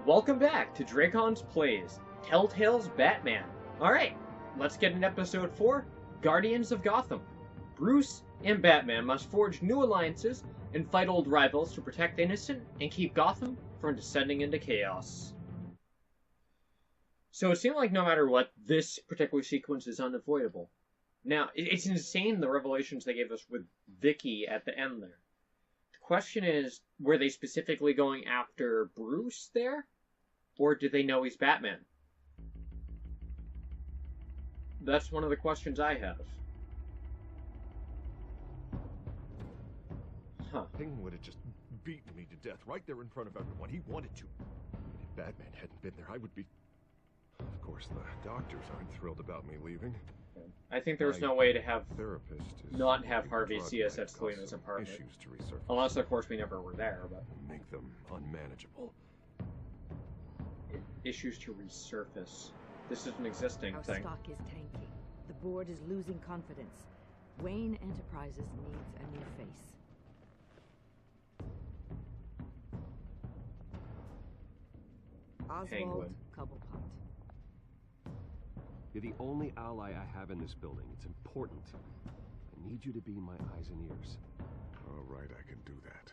Welcome back to Dracon's Plays, Telltale's Batman. Alright, let's get in episode 4, Guardians of Gotham. Bruce and Batman must forge new alliances and fight old rivals to protect the innocent and keep Gotham from descending into chaos. So it seemed like no matter what, this particular sequence is unavoidable. Now, it's insane the revelations they gave us with Vicky at the end there. The question is, were they specifically going after Bruce there? Or did they know he's Batman? That's one of the questions I have. Huh. Penguin would have just beaten me to death right there in front of everyone. He wanted to. And if Batman hadn't been there, I would be... Of course, the doctors aren't thrilled about me leaving. I think there's no way to have not have is Harvey see us drug at Selena's some apartment. issues to resurface. Unless, of course, we never were there, but... Make them unmanageable. Issues to resurface. This is an existing Our thing. stock is tanking. The board is losing confidence. Wayne Enterprises needs a new face. Oswald Penguin. Cobblepot. You're the only ally I have in this building. It's important. I need you to be my eyes and ears. All right, I can do that.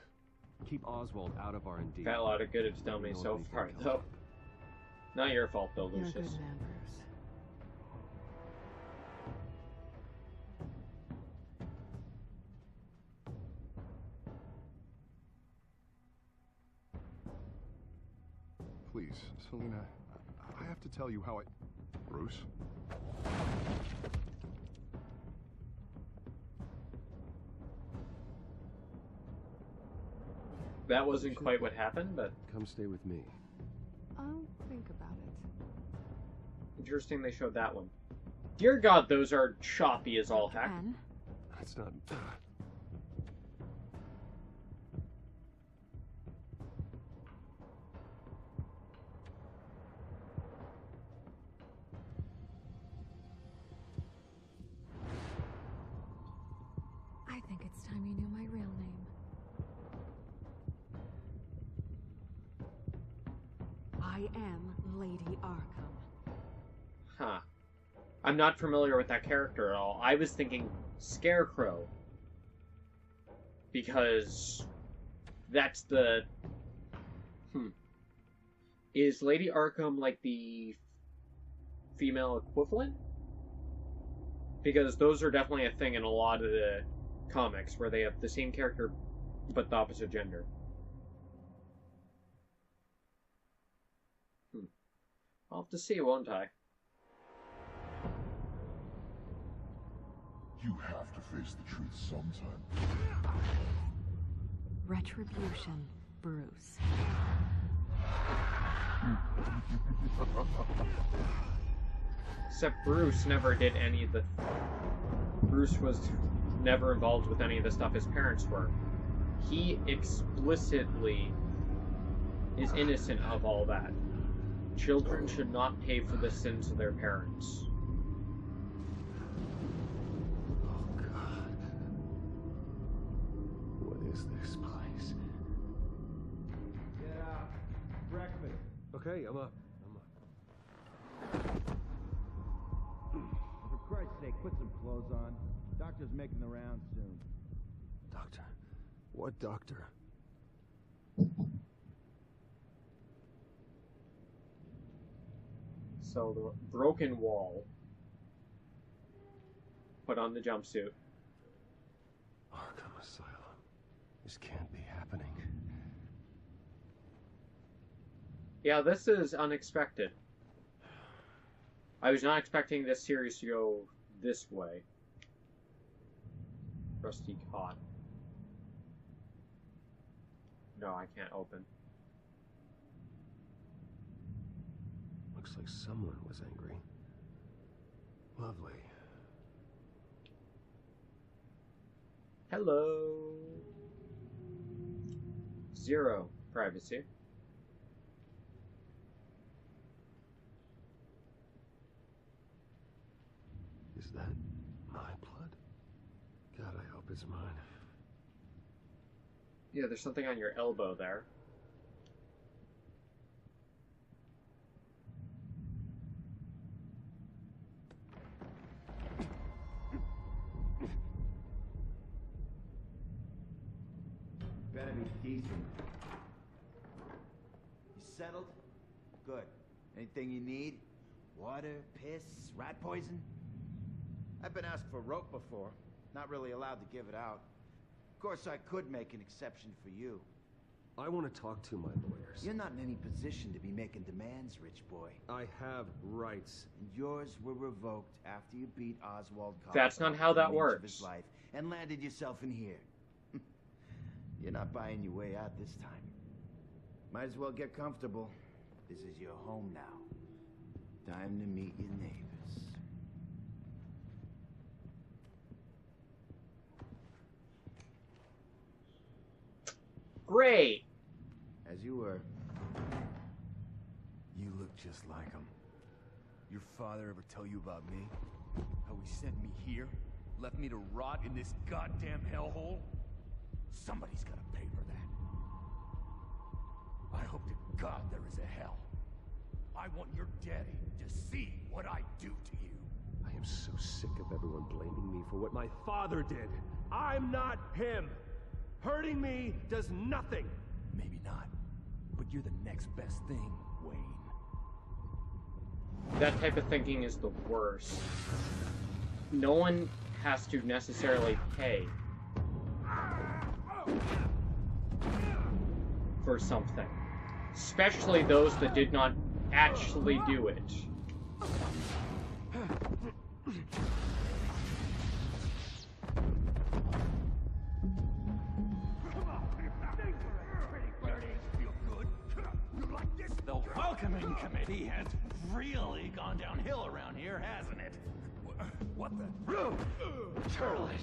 Keep Oswald out of R&D. Got a lot of good it's done me so far, though. Not your fault, though, You're a Lucius. good man, Bruce. Please, Selena, I have to tell you how I... Bruce? That wasn't quite what happened, but Come stay with me. I'll think about it. interesting they showed that one. Dear God, those are choppy as all heck. Anne, That's not... I think it's time you knew my real name. I am Lady Arkham. Huh. I'm not familiar with that character at all. I was thinking Scarecrow. Because that's the... Is Lady Arkham like the female equivalent? Because those are definitely a thing in a lot of the comics where they have the same character but the opposite gender. I'll have to see, won't I? You have to face the truth sometime. Retribution, Bruce. Except Bruce never did any of the... Bruce was never involved with any of the stuff his parents were. He explicitly is innocent of all that. Children should not pay for the sins of their parents. Oh, God. What is this place? Get out. Breakfast. Okay, I'm up. For Christ's sake, put some clothes on. Doctor's making the rounds soon. Doctor. What doctor? So the broken wall. Put on the jumpsuit. Arkham Asylum. This can't be happening. Yeah, this is unexpected. I was not expecting this series to go this way. Rusty cot. No, I can't open. Looks like someone was angry. Lovely. Hello. Zero privacy. Is that my blood? God, I hope it's mine. Yeah, there's something on your elbow there. be decent. You settled? Good. Anything you need? Water, piss, rat poison? I've been asked for rope before. Not really allowed to give it out. Of course, I could make an exception for you. I want to talk to my lawyers. You're not in any position to be making demands, rich boy. I have rights. And yours were revoked after you beat Oswald Cobb. That's not how that of works. his life and landed yourself in here. You're not buying your way out this time. Might as well get comfortable. This is your home now. Time to meet your neighbors. Great. As you were. You look just like him. Your father ever tell you about me? How he sent me here? Left me to rot in this goddamn hellhole? Somebody's gotta pay for that. I hope to God there is a hell. I want your daddy to see what I do to you. I am so sick of everyone blaming me for what my father did. I'm not him. Hurting me does nothing. Maybe not, but you're the next best thing, Wayne. That type of thinking is the worst. No one has to necessarily pay for something. Especially those that did not actually do it. The welcoming committee has really gone downhill around here, hasn't it? What the? Churlish.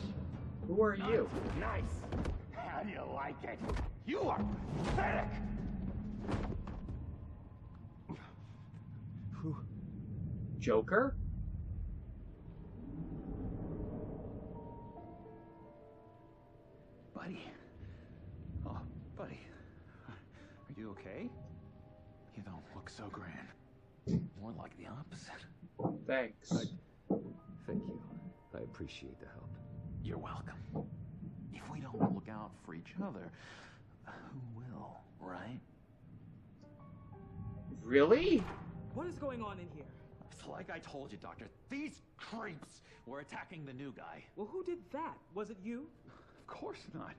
Who are you? Nice. How do you like it? You are pathetic. Who? Joker? Buddy. Oh, buddy. Are you okay? You don't look so grand. More like the opposite. Thanks. Thank you. I appreciate the help. You're welcome. If we don't look out for each other, who will, right? Really? What is going on in here? It's like I told you, Doctor. These creeps were attacking the new guy. Well, who did that? Was it you? Of course not.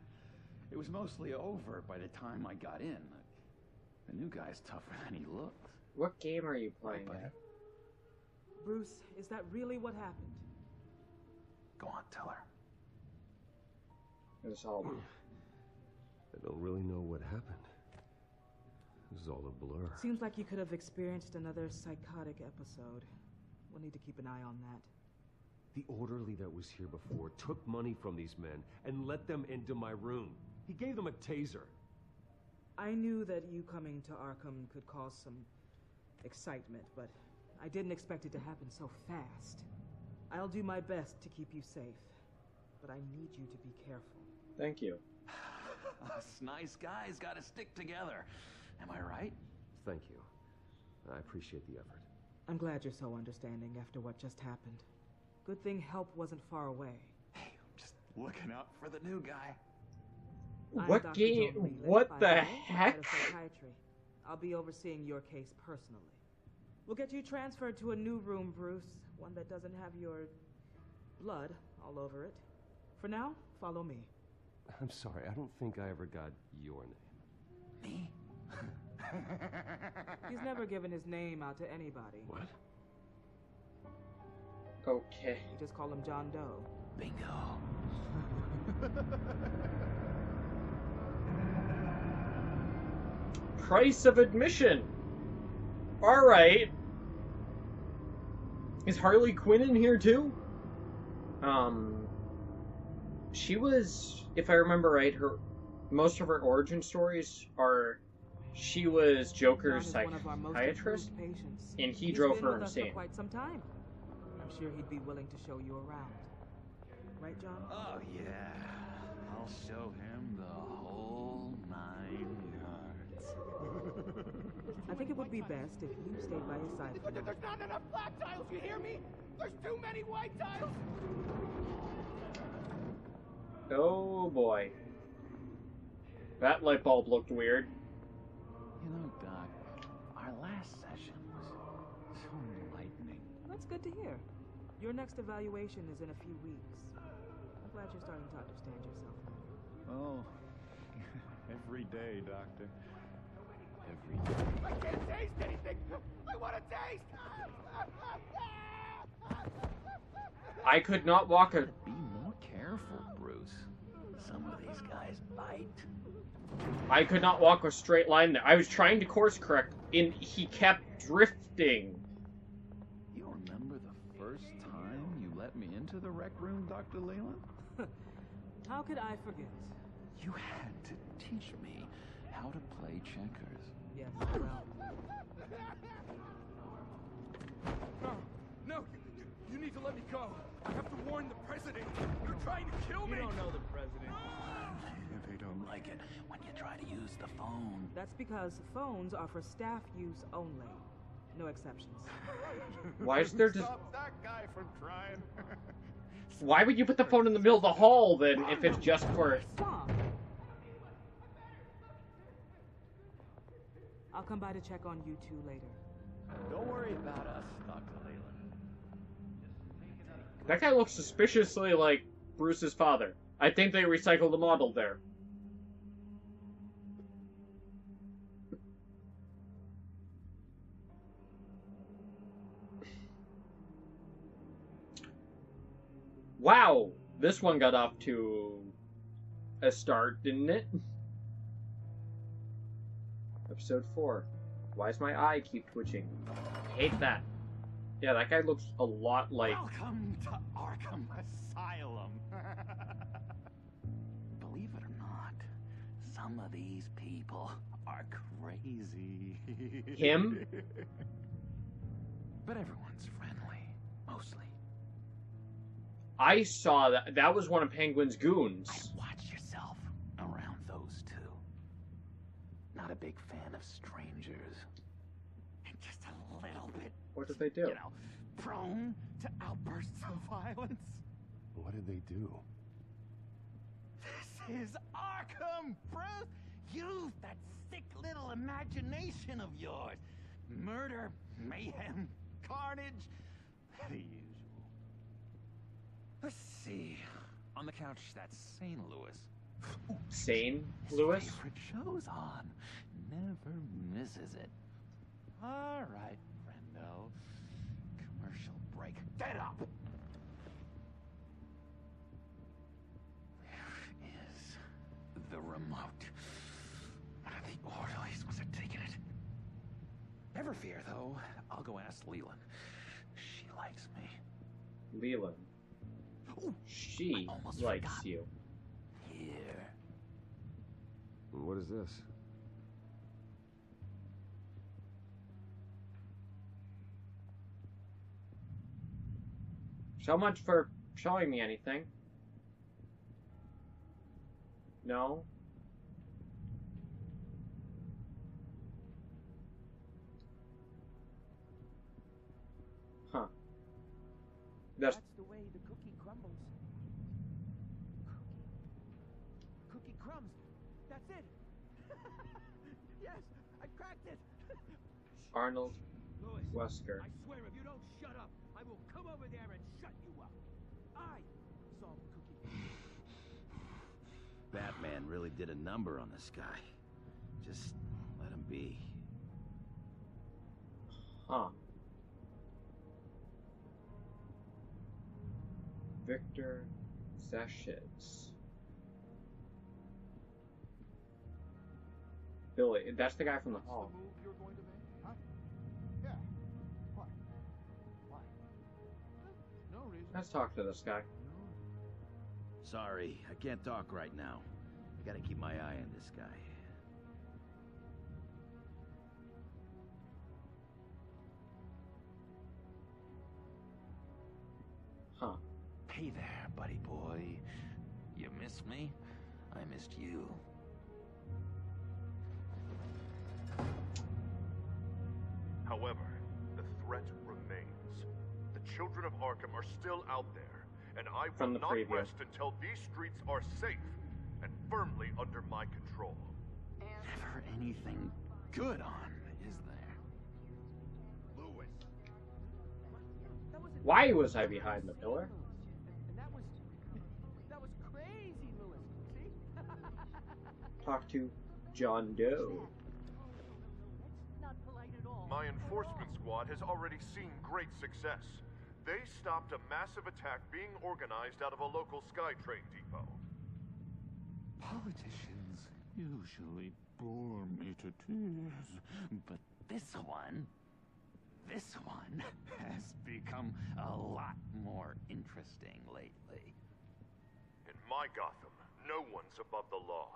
It was mostly over by the time I got in. The new guy's tougher than he looks. What game are you playing buddy. at? Bruce, is that really what happened? Go on, tell her. It's all... I don't really know what happened. This is all a blur. Seems like you could have experienced another psychotic episode. We'll need to keep an eye on that. The orderly that was here before took money from these men and let them into my room. He gave them a taser. I knew that you coming to Arkham could cause some excitement, but I didn't expect it to happen so fast. I'll do my best to keep you safe, but I need you to be careful. Thank you. Us nice guys gotta stick together. Am I right? Thank you. I appreciate the effort. I'm glad you're so understanding after what just happened. Good thing help wasn't far away. Hey, I'm just looking out for the new guy. I'm What Dr. game? John Lee, What by the way, heck? head of psychiatry. I'll be overseeing your case personally. We'll get you transferred to a new room, Bruce. One that doesn't have your blood all over it. For now, follow me. I'm sorry, I don't think I ever got your name. Me? He's never given his name out to anybody. What? Okay. You just call him John Doe. Bingo. Price of admission. Alright. Is Harley Quinn in here too? She was, if I remember right, most of her origin stories are she was Joker's psychiatrist, and he drove her insane. For quite some time. I'm sure he'd be willing to show you around. Right, John? Oh, yeah. I'll show him the whole 9 yards. I think it would be best if you stayed by his side. There's not enough black tiles, you hear me? There's too many white tiles! Oh boy. That light bulb looked weird. You know, Doc, our last session was so enlightening. That's good to hear. Your next evaluation is in a few weeks. I'm glad you're starting to understand yourself now. Oh, every day, Doctor. Every day. I can't taste anything! I want to taste! I could not walk a... Be more careful, Bruce. Some of these guys bite. I could not walk a straight line there. I was trying to course correct, and he kept drifting. You remember the first time you let me into the rec room, Dr. Leland? How could I forget? You had to teach me how to play checkers. Yes, well... No, you need to let me go. I have to warn the president. You're trying to kill me. You don't know the president. They don't like it when you try to use the phone. That's because phones are for staff use only. No exceptions. Why is there just... Stop that guy from trying. Why would you put the phone in the middle of the hall, then, if it's just for... Stop! I'll come by to check on you two later. Don't worry about us, Dr. Leland. That guy looks suspiciously like Bruce's father. I think they recycled the model there. Wow! This one got off to a start, didn't it? Episode 4. Why does my eye keep twitching? I hate that. Yeah, that guy looks a lot like... Welcome to Arkham Asylum. Believe it or not, some of these people are crazy. Him? But everyone's friendly, mostly. I saw that. That was one of Penguin's goons. Watch yourself around those two. Not a big fan of strangers. And just a little bit... What did they do? You know, prone to outbursts of violence. What did they do? This is Arkham, Bruce! Use that sick little imagination of yours. Murder, mayhem, carnage, the usual. Let's see. On the couch, that's St. Louis. Sane His Louis? favorite show's on. Never misses it. All right, friendo. Commercial break. Get up! Where is the remote? One of the orderlies must have taken it. Never fear, though. I'll go ask Leland. She likes me. Leland. Ooh, She I almost likes forgot. you. Here. What is this? So much for showing me anything. No? Huh. That's... the way the cookie crumbles. Cookie crumbs. That's it. Yes, I cracked it. Arnold Louis, Wesker. I swear if you don't shut up, I will come over there and shut you up. I saw the cookie. Batman really did a number on this guy. Just let him be. Huh. Victor Zashetz. Billy, that's the guy from the hall. The move you're going to make? Huh? Yeah. Why? Why? No reason. Let's talk to this guy. Sorry, I can't talk right now. I gotta keep my eye on this guy. Huh. Hey there, buddy boy. You miss me? I missed you. However, the threat remains. The children of Arkham are still out there, and I From will the not preview. rest until these streets are safe and firmly under my control. Never anything good on, is there? Lewis. Why was I behind the pillar? And that was crazy, Lewis. See? Talk to John Doe. Not polite at all. My enforcement squad has already seen great success. They stopped a massive attack being organized out of a local SkyTrain depot. Politicians usually bore me to tears, but this one has become a lot more interesting lately. In my Gotham, no one's above the law,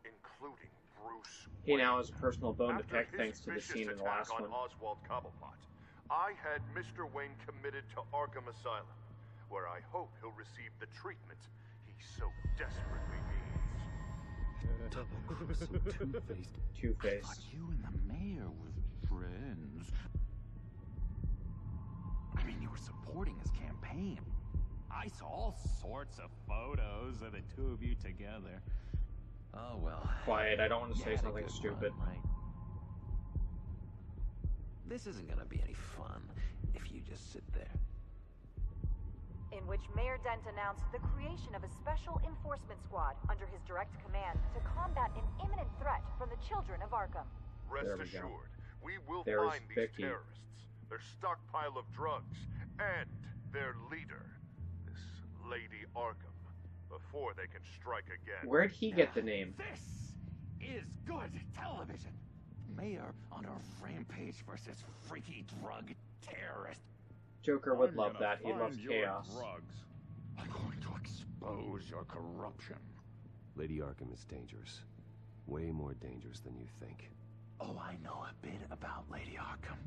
including Bruce He Wayne. now has a personal bone to After pick his thanks to the vicious scene in the attack last on one. Oswald Cobblepot, I had Mr. Wayne committed to Arkham Asylum, where I hope he'll receive the treatment he so desperately needs. Double-crossing Two-Faced. I Two-Faced. thought you and the mayor were friends. I mean, you were supporting his campaign. I saw all sorts of photos of the two of you together. Oh well. Quiet, I don't want to You say had a something good stupid. run, right? This isn't gonna be any fun if you just sit there. In which Mayor Dent announced the creation of a special enforcement squad under his direct command to combat an imminent threat from the children of Arkham. Rest There we go. assured, we will There's find these Vicky. terrorists, their stockpile of drugs, and their leader, this Lady Arkham, before they can strike again. Where'd he get the name? This is good television. Mayor on a rampage versus freaky drug terrorist. Joker would love that. He loves chaos. Drugs. I'm going to expose your corruption. Lady Arkham is dangerous. Way more dangerous than you think. Oh, I know a bit about Lady Arkham.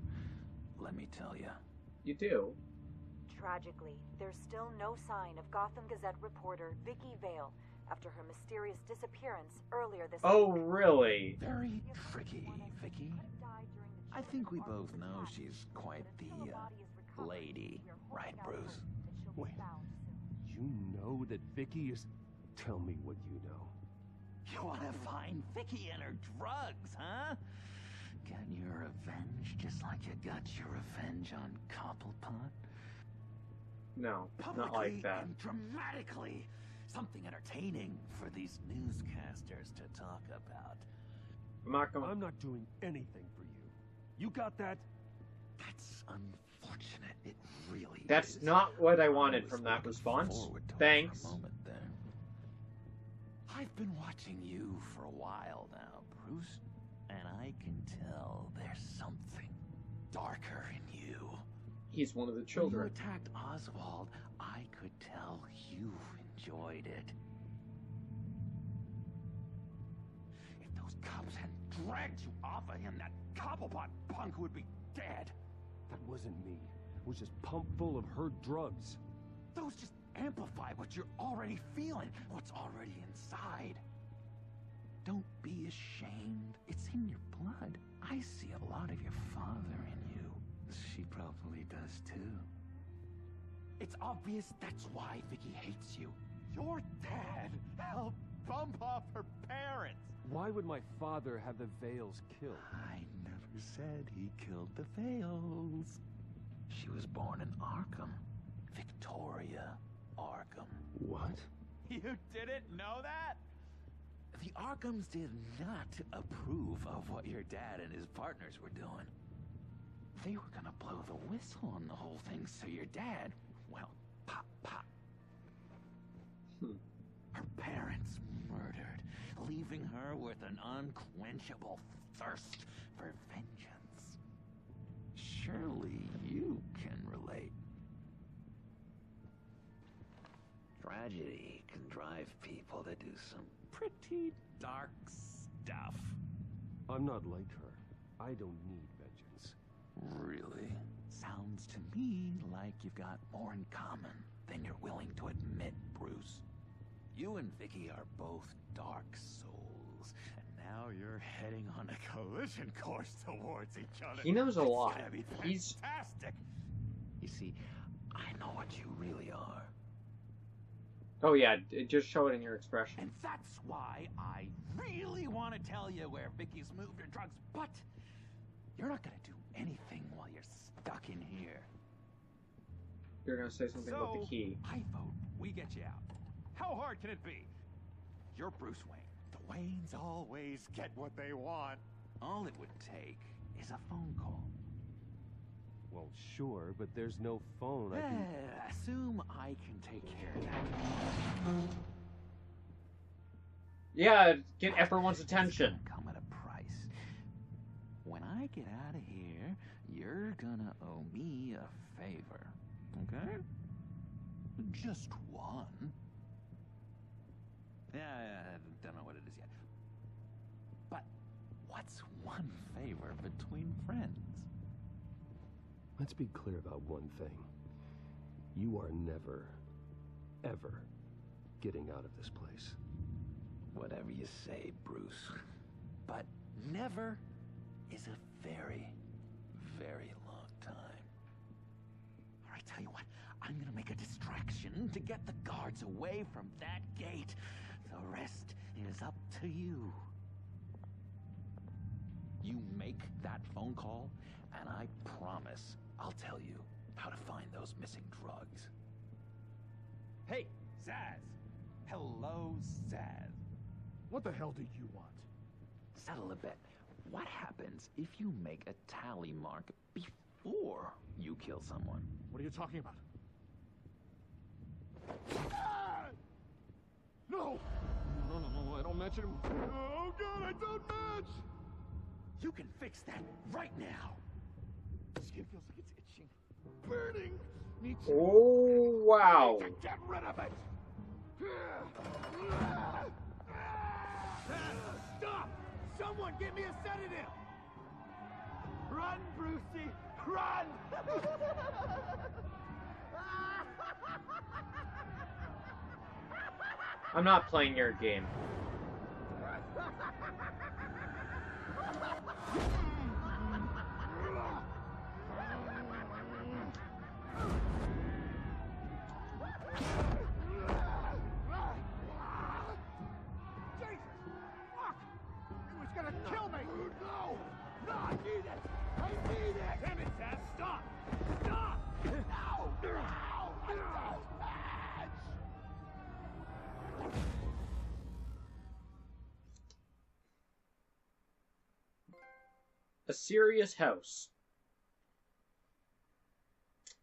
Let me tell you. You do? Tragically, there's still no sign of Gotham Gazette reporter Vicky Vale after her mysterious disappearance earlier this Oh, week. really? Very tricky, Vicky. I think we both know she's quite the, lady. Right, Bruce? Wait. You know that Vicky is... Tell me what you know. You want to find Vicky and her drugs, huh? Get your revenge just like you got your revenge on Cobblepot? No, Publicly not like that. and dramatically. Something entertaining for these newscasters to talk about. I'm not doing anything for you. You got that? That's unfortunate. It really That's is. not what I I wanted was from that looking response. forward to it Thanks. For a moment there. I've been watching you for a while now, Bruce, and I can tell there's something darker in you. He's one of the When you children. attacked Oswald, I could tell you enjoyed it. If those cops hadn't dragged you off of him, that Cobblepot punk would be dead. That wasn't me. It was just pumped full of her drugs. Those just amplify what you're already feeling, what's already inside. Don't be ashamed. It's in your blood. I see a lot of your father in you. She probably does too. It's obvious that's why Vicky hates you. Your dad helped bump off her parents. Why would my father have the Vales killed? I never said he killed the Vales. She was born in Arkham. Victoria Arkham. What? You didn't know that? The Arkhams did not approve of what your dad and his partners were doing. They were gonna blow the whistle on the whole thing, so your dad, well, pop, pop. Her parents murdered, leaving her with an unquenchable thirst for vengeance. Surely you can relate. Tragedy can drive people to do some pretty dark stuff. I'm not like her. I don't need vengeance. Really? Sounds to me like you've got more in common than you're willing to admit, Bruce. You and Vicky are both dark souls, and now you're heading on a collision course towards each other. He knows a It's lot. gonna be He's fantastic. You see, I know what you really are. Oh yeah, just show it in your expression. And that's why I really want to tell you where Vicky's moved her drugs, but you're not gonna do anything while you're stuck in here. You're gonna say something about the key. I vote we get you out. How hard can it be? You're Bruce Wayne. The Waynes always get what they want. All it would take is a phone call. Well, sure, but there's no phone. I can... Assume I can take care of that. Yeah, get everyone's attention. It's gonna come at a price. When I get out of here, you're gonna owe me a favor. Okay? Just one. Yeah, I don't know what it is yet. But what's one favor between friends? Let's be clear about one thing. You are never, ever getting out of this place. Whatever you say, Bruce. But never is a very, very long time. All right, tell you what. I'm gonna make a distraction to get the guards away from that gate. The rest is up to you. You make that phone call, and I promise I'll tell you how to find those missing drugs. Hey, Zaz. Hello, Zaz. What the hell do you want? Settle a bet. What happens if you make a tally mark before you kill someone? What are you talking about? Ah! No! No, I don't match him. Oh god, I don't match! You can fix that right now. Skin feels like it's itching. Burning! Needs Oh, wow. to get rid of it! Stop! Someone give me a sedative! Run, Brucey! Run! I'm not playing your game. Gonna kill me! No! No, I need it! I need it! Damn it, Zaz! Stop! Stop! No! No! I don't match! A serious house.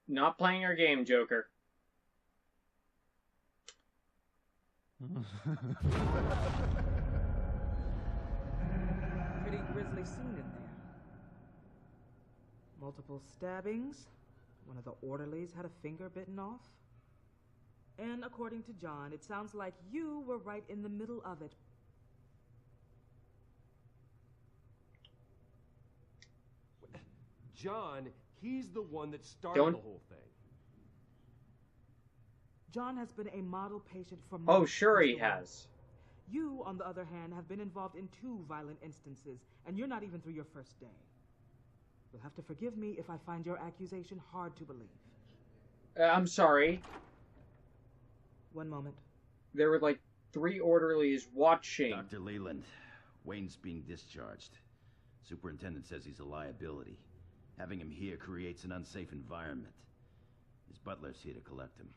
Not playing your game, Joker. Pretty grisly scene in there. Multiple stabbings. One of the orderlies had a finger bitten off. And according to John, it sounds like you were right in the middle of it. John, he's the one that started the whole thing. John has been a model patient for months. Oh, sure he has. You, on the other hand, have been involved in 2 violent instances, and you're not even through your first day. You'll have to forgive me if I find your accusation hard to believe. I'm sorry. One moment. There were like 3 orderlies watching. Dr. Leland, Wayne's being discharged. Superintendent says he's a liability. Having him here creates an unsafe environment. His butler's here to collect him.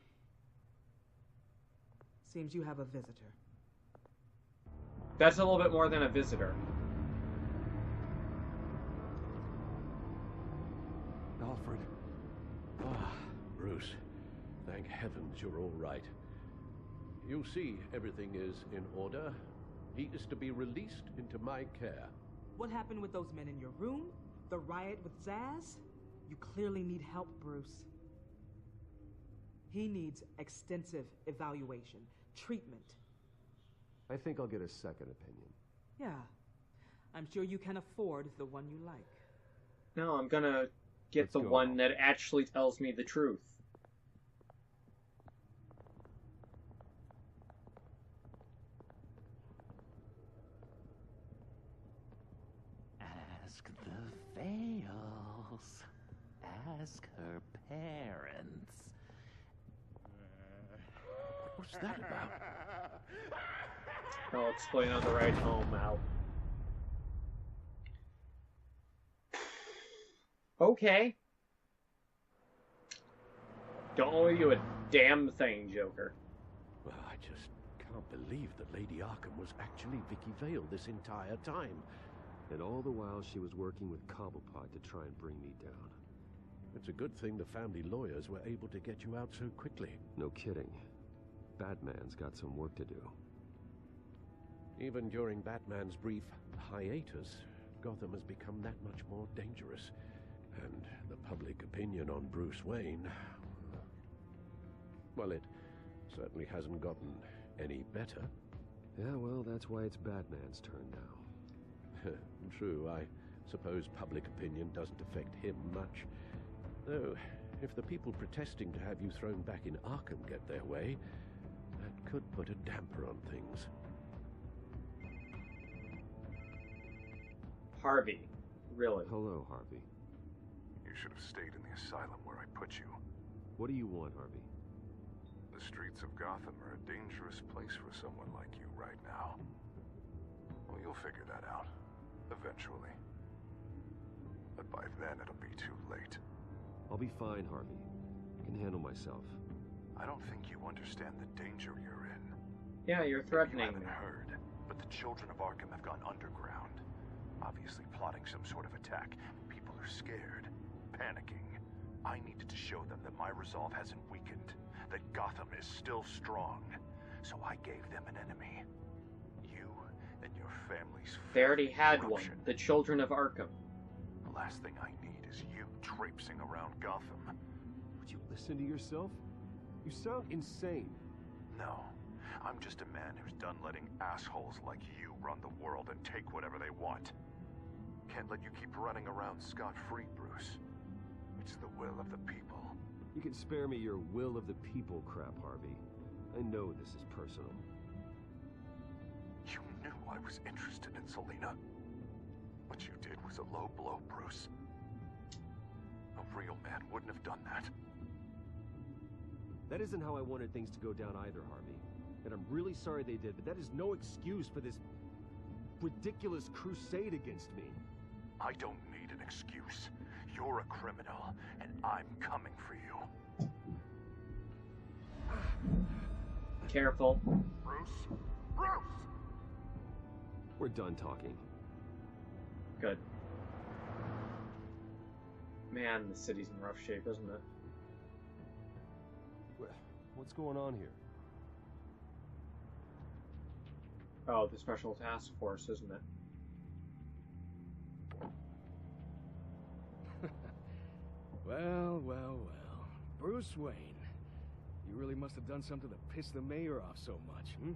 Seems you have a visitor. That's a little bit more than a visitor. Alfred. Ah, Bruce. Thank heavens you're all right. You see, everything is in order. He is to be released into my care. What happened with those men in your room? The riot with Zaz? You clearly need help, Bruce. He needs extensive evaluation, treatment. I think I'll get a second opinion. Yeah. I'm sure you can afford the one you like. No, I'm gonna get Let's the go. one that actually tells me the truth. Ask the Vales. Ask her parents. What was What's that about? I'll explain on the ride home, Al. Okay. Don't owe you a damn thing, Joker. Well, I just can't believe that Lady Arkham was actually Vicky Vale this entire time. And all the while she was working with Cobblepot to try and bring me down. It's a good thing the family lawyers were able to get you out so quickly. No kidding. Batman's got some work to do. Even during Batman's brief hiatus, Gotham has become that much more dangerous. And the public opinion on Bruce Wayne... well, it certainly hasn't gotten any better. Yeah, well, that's why it's Batman's turn now. True, I suppose public opinion doesn't affect him much. Though, if the people protesting to have you thrown back in Arkham get their way, that could put a damper on things. Harvey. Really? Hello, Harvey. You should have stayed in the asylum where I put you. What do you want, Harvey? The streets of Gotham are a dangerous place for someone like you right now. Well, you'll figure that out. Eventually. But by then, it'll be too late. I'll be fine, Harvey. I can handle myself. I don't think you understand the danger you're in. Yeah, you're threatening You me. haven't heard, but the children of Arkham have gone underground. Obviously plotting some sort of attack. People are scared, panicking. I needed to show them that my resolve hasn't weakened, that Gotham is still strong. So I gave them an enemy. You and your family's They already had one. corruption. The Children of Arkham. The last thing I need is you traipsing around Gotham. Would you listen to yourself? You sound insane. No, I'm just a man who's done letting assholes like you run the world and take whatever they want. Can't let you keep running around scot-free, Bruce. It's the will of the people. You can spare me your will of the people crap, Harvey. I know this is personal. You knew I was interested in Selina. What you did was a low blow, Bruce. A real man wouldn't have done that. That isn't how I wanted things to go down either, Harvey. And I'm really sorry they did, but that is no excuse for this ridiculous crusade against me. I don't need an excuse. You're a criminal, and I'm coming for you. Careful. Bruce? Bruce! We're done talking. Good. Man, the city's in rough shape, isn't it? What's going on here? Oh, the Special Task Force, isn't it? Well, well, well. Bruce Wayne. You really must have done something to piss the mayor off so much, hmm?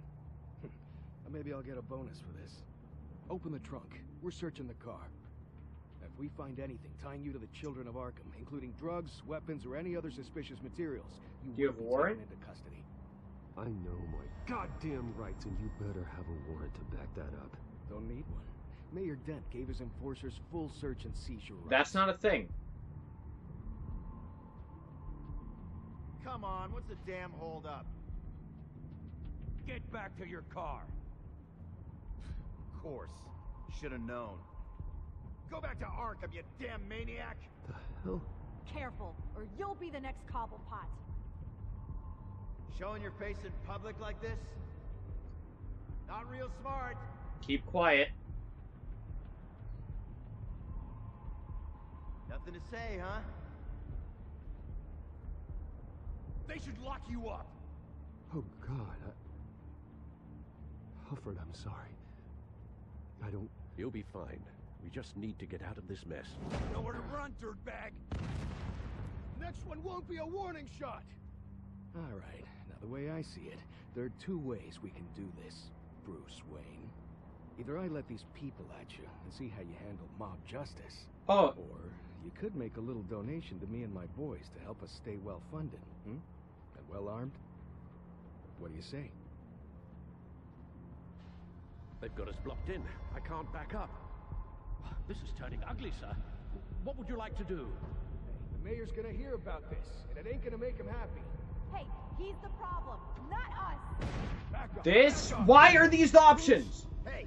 Maybe I'll get a bonus for this. Open the trunk. We're searching the car. If we find anything tying you to the Children of Arkham, including drugs, weapons, or any other suspicious materials, Do you have a will be warrant? taken into custody. I know my goddamn rights, and you better have a warrant to back that up. Don't need one. Mayor Dent gave his enforcers full search and seizure rights. That's not a thing. Come on, what's the damn hold up? Get back to your car. Of course. Should have known. Go back to Arkham, you damn maniac! The hell? Careful, or you'll be the next Cobblepot. Showing your face in public like this? Not real smart. Keep quiet. Nothing to say, huh? They should lock you up. Oh, God. Alfred, I'm sorry. I don't... You'll be fine. We just need to get out of this mess. Nowhere to run, dirtbag. Next one won't be a warning shot. All right. Now, the way I see it, there are two ways we can do this, Bruce Wayne. Either I let these people at you and see how you handle mob justice. Oh. Or you could make a little donation to me and my boys to help us stay well-funded, And well-armed? What do you say? They've got us blocked in. I can't back up. This is turning ugly, sir. What would you like to do? The mayor's gonna hear about this, and it ain't gonna make him happy. Hey, He's the problem, not us. This? Why are these the options? Hey,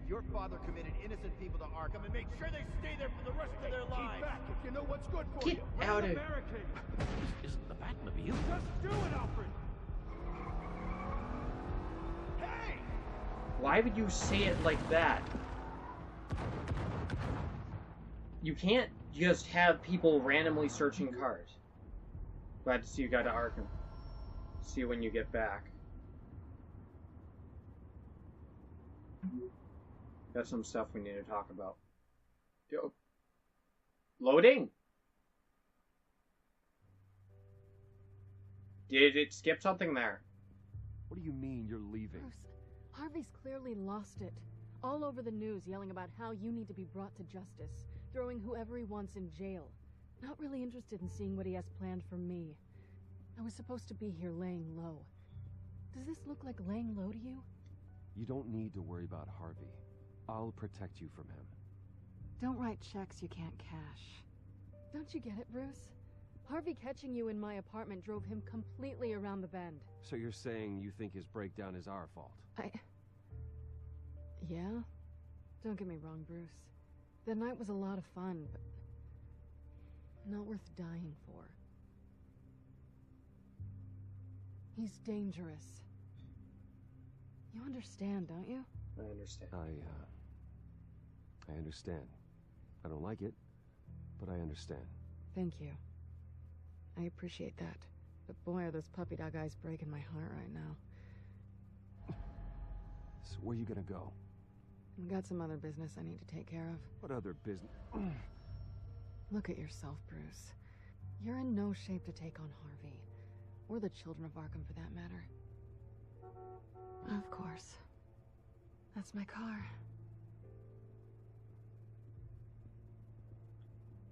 your father committed innocent people to Arkham and make sure they stay there for the rest of their lives. Keep back if you know what's good for Get you. out of it. This isn't the Batmobile. Just do it, Alfred. Hey! Why would you say it like that? You can't just have people randomly searching cars. Glad to see you got to Arkham. See you when you get back. Got some stuff we need to talk about. Yo. Loading? Did it skip something there? What do you mean you're leaving? Bruce, Harvey's clearly lost it. All over the news yelling about how you need to be brought to justice, throwing whoever he wants in jail. Not really interested in seeing what he has planned for me. I was supposed to be here laying low. Does this look like laying low to you? You don't need to worry about Harvey. I'll protect you from him. Don't write checks you can't cash. Don't you get it, Bruce? Harvey catching you in my apartment drove him completely around the bend. So you're saying you think his breakdown is our fault? Yeah? Don't get me wrong, Bruce. That night was a lot of fun, but not worth dying for. He's dangerous. You understand, don't you? I understand. I understand. I don't like it, but I understand. Thank you. I appreciate that. But boy, are those puppy dog eyes breaking my heart right now. So where are you gonna go? I've got some other business I need to take care of. What other business? Look at yourself, Bruce. You're in no shape to take on Harvey. Or the children of Arkham, for that matter. Of course. That's my car.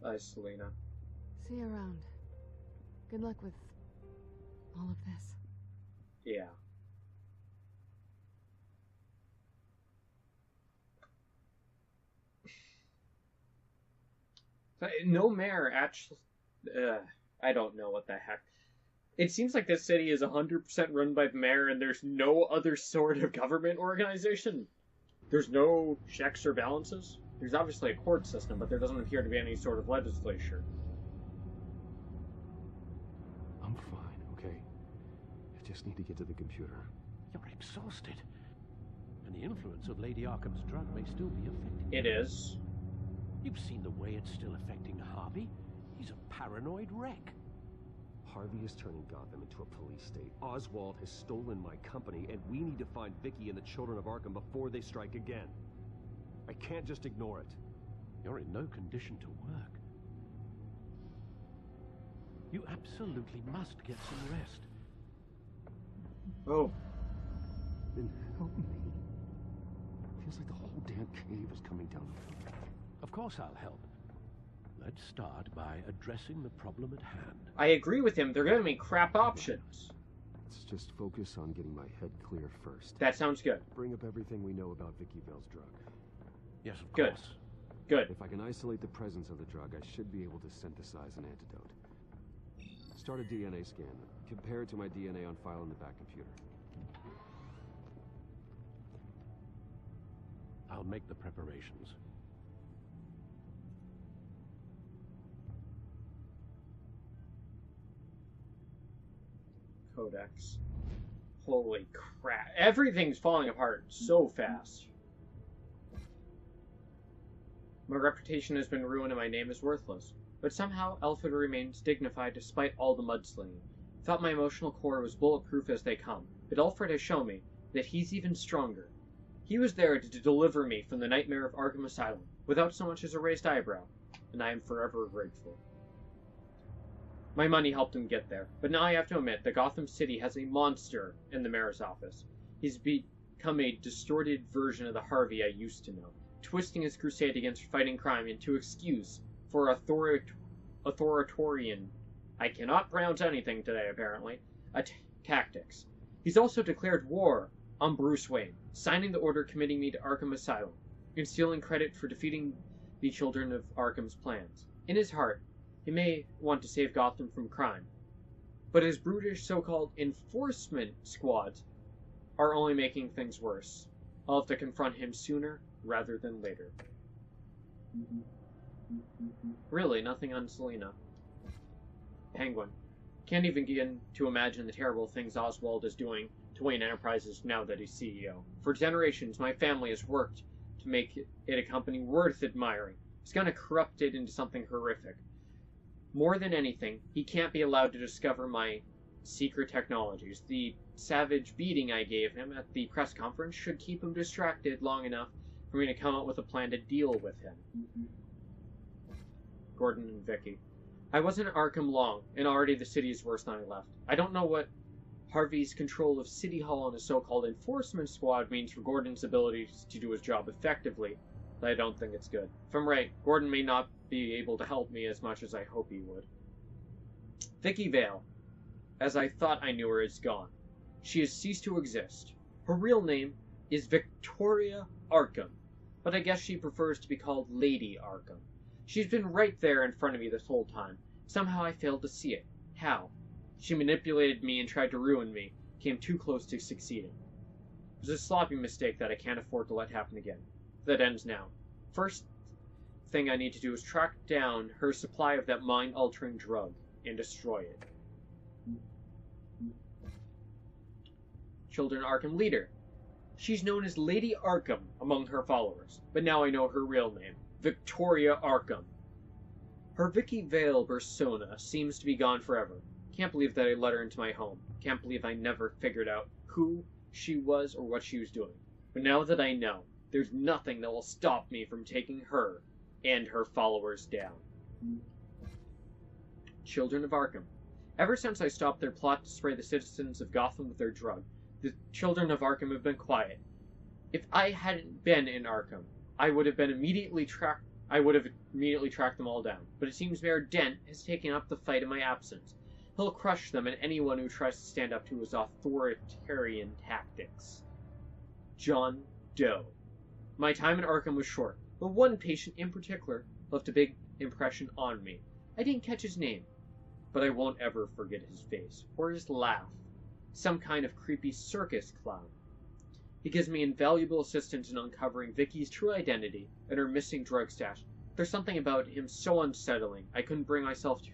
Bye, Selena. See you around. Good luck with all of this. Yeah. No mayor actually... I don't know what the heck. It seems like this city is 100% run by the mayor and there's no other sort of government organization. There's no checks or balances. There's obviously a court system, but there doesn't appear to be any sort of legislature. I'm fine, okay? I just need to get to the computer. You're exhausted. And the influence of Lady Arkham's drug may still be affecting you. It is. You've seen the way it's still affecting Harvey. He's a paranoid wreck. Harvey is turning Gotham into a police state. Oswald has stolen my company, and we need to find Vicky and the children of Arkham before they strike again. I can't just ignore it. You're in no condition to work. You absolutely must get some rest. Oh. Then help me. Feels like the whole damn cave is coming down. Of course I'll help. Let's start by addressing the problem at hand. I agree with him. They're giving me crap options. Let's just focus on getting my head clear first. That sounds good. Bring up everything we know about Vicky Vale's drug. Yes, of Good. course. Good. If I can isolate the presence of the drug, I should be able to synthesize an antidote. Start a DNA scan. Compare it to my DNA on file in the back computer. I'll make the preparations. Codex. Holy crap. Everything's falling apart so fast. My reputation has been ruined and my name is worthless. But somehow, Alfred remains dignified despite all the mudslinging. Thought my emotional core was bulletproof as they come, but Alfred has shown me that he's even stronger. He was there to deliver me from the nightmare of Arkham Asylum, without so much as a raised eyebrow, and I am forever grateful. My money helped him get there, but now I have to admit that Gotham City has a monster in the mayor's office. He's become a distorted version of the Harvey I used to know, twisting his crusade against fighting crime into excuse for authoritarian, I cannot pronounce anything today apparently, tactics. He's also declared war on Bruce Wayne, signing the order committing me to Arkham Asylum, and stealing credit for defeating the children of Arkham's plans. In his heart, he may want to save Gotham from crime, but his brutish so-called enforcement squads are only making things worse. I'll have to confront him sooner rather than later. Really, nothing on Selena. Penguin. Can't even begin to imagine the terrible things Oswald is doing to Wayne Enterprises now that he's CEO. For generations, my family has worked to make it a company worth admiring. He's gonna corrupt it into something horrific. More than anything, he can't be allowed to discover my secret technologies. The savage beating I gave him at the press conference should keep him distracted long enough for me to come up with a plan to deal with him. Gordon and Vicky. I wasn't at Arkham long, and already the city is worse than I left. I don't know what Harvey's control of City Hall and his so-called enforcement squad means for Gordon's ability to do his job effectively, but I don't think it's good. If I'm right, Gordon may not be able to help me as much as I hope he would. Vicky Vale, as I thought I knew her, is gone. She has ceased to exist. Her real name is Victoria Arkham, but I guess she prefers to be called Lady Arkham. She's been right there in front of me this whole time. Somehow I failed to see it. How? She manipulated me and tried to ruin me. Came too close to succeeding. It was a sloppy mistake that I can't afford to let happen again. That ends now. First thing I need to do is track down her supply of that mind-altering drug and destroy it. Children Arkham leader. She's known as Lady Arkham among her followers, but now I know her real name. Victoria Arkham. Her Vicky Vale persona seems to be gone forever. Can't believe that I let her into my home. Can't believe I never figured out who she was or what she was doing. But now that I know, there's nothing that will stop me from taking her and her followers down. Children of Arkham. Ever since I stopped their plot to spray the citizens of Gotham with their drug, the Children of Arkham have been quiet. If I hadn't been in Arkham, I would have immediately tracked them all down. But it seems Mayor Dent has taken up the fight in my absence. He'll crush them and anyone who tries to stand up to his authoritarian tactics. John Doe. My time in Arkham was short, but one patient in particular left a big impression on me. I didn't catch his name, but I won't ever forget his face, or his laugh. Some kind of creepy circus clown. He gives me invaluable assistance in uncovering Vicky's true identity and her missing drug stash. There's something about him so unsettling, I couldn't bring myself to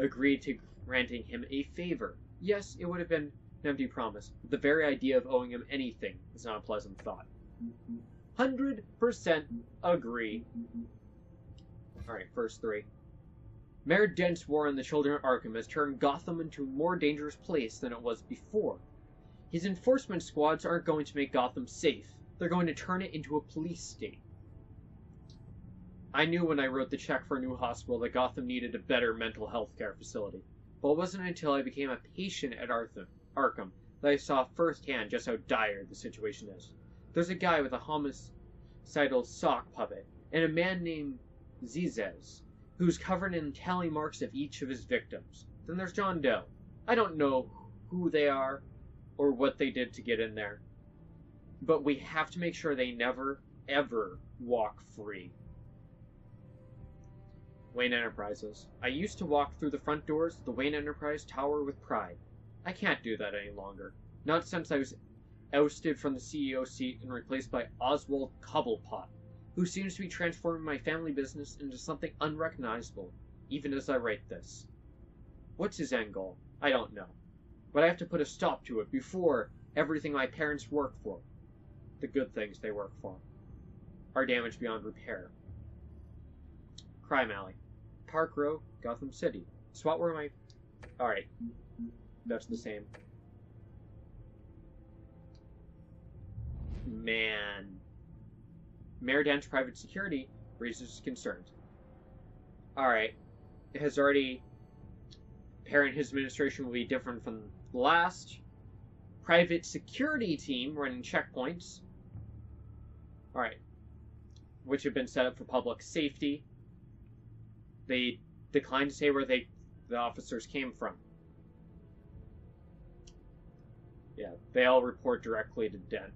agree to granting him a favor. Yes, it would have been an empty promise, but the very idea of owing him anything is not a pleasant thought. 100% agree. Alright, first three. Mayor Dent's war on the Children of Arkham has turned Gotham into a more dangerous place than it was before. His enforcement squads aren't going to make Gotham safe. They're going to turn it into a police state. I knew when I wrote the check for a new hospital that Gotham needed a better mental health care facility. But it wasn't until I became a patient at Arkham that I saw firsthand just how dire the situation is. There's a guy with a homicidal sock puppet, and a man named Zizez, who's covered in tally marks of each of his victims. Then there's John Doe. I don't know who they are, or what they did to get in there. But we have to make sure they never, ever walk free. Wayne Enterprises. I used to walk through the front doors of the Wayne Enterprise Tower with pride. I can't do that any longer. Not since I was ousted from the CEO seat and replaced by Oswald Cobblepot, who seems to be transforming my family business into something unrecognizable, even as I write this. What's his end goal? I don't know. But I have to put a stop to it before everything my parents work for, the good things they work for, are damaged beyond repair. Crime Alley. Park Row, Gotham City. Spot where my... Alright. That's the same. Man. Mayor Dent's private security raises concerns. Alright. It has already... Apparent his administration will be different from the last. Private security team running checkpoints. Alright. Which have been set up for public safety. They declined to say where the officers came from. Yeah, they all report directly to Dent.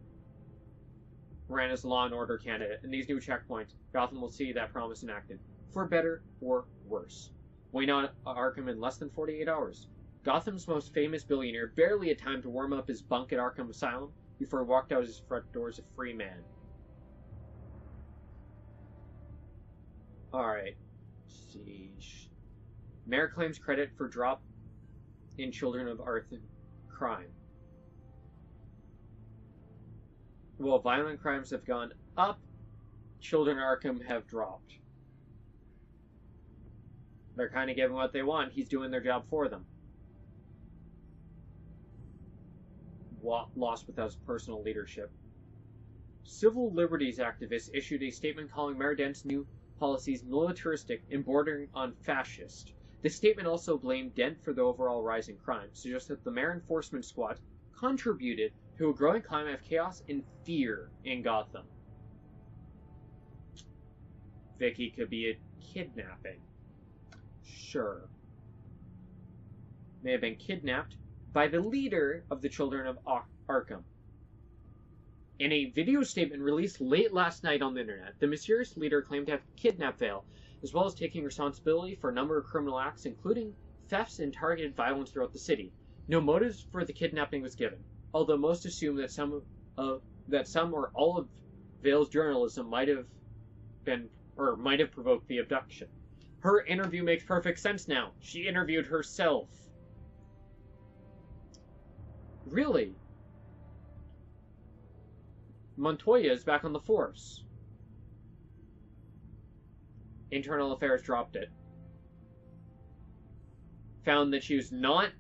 Ran as law and order candidate. In these new checkpoints, Gotham will see that promise enacted. For better or worse. Wayne Arkham in less than 48 hours. Gotham's most famous billionaire barely had time to warm up his bunk at Arkham Asylum before he walked out his front doors a free man. Alright. Let's see. Mayor claims credit for drop in Children of Arkham crime. While violent crimes have gone up, Children of Arkham have dropped. They're kind of giving what they want. He's doing their job for them. Lost without personal leadership. Civil liberties activists issued a statement calling Mayor Dent's new policies militaristic and bordering on fascist. The statement also blamed Dent for the overall rise in crime, suggesting that the Mayor Enforcement Squad contributed to a growing climate of chaos and fear in Gotham. Vicky could be a kidnapping. Sure. May have been kidnapped by the leader of the Children of Arkham. In a video statement released late last night on the internet, the mysterious leader claimed to have kidnapped Vale, as well as taking responsibility for a number of criminal acts, including thefts and targeted violence throughout the city. No motives for the kidnapping was given, although most assume that some or all of Vale's journalism might have provoked the abduction. Her interview makes perfect sense now. She interviewed herself. Really? Montoya is back on the force. Internal Affairs dropped it. Found that she was not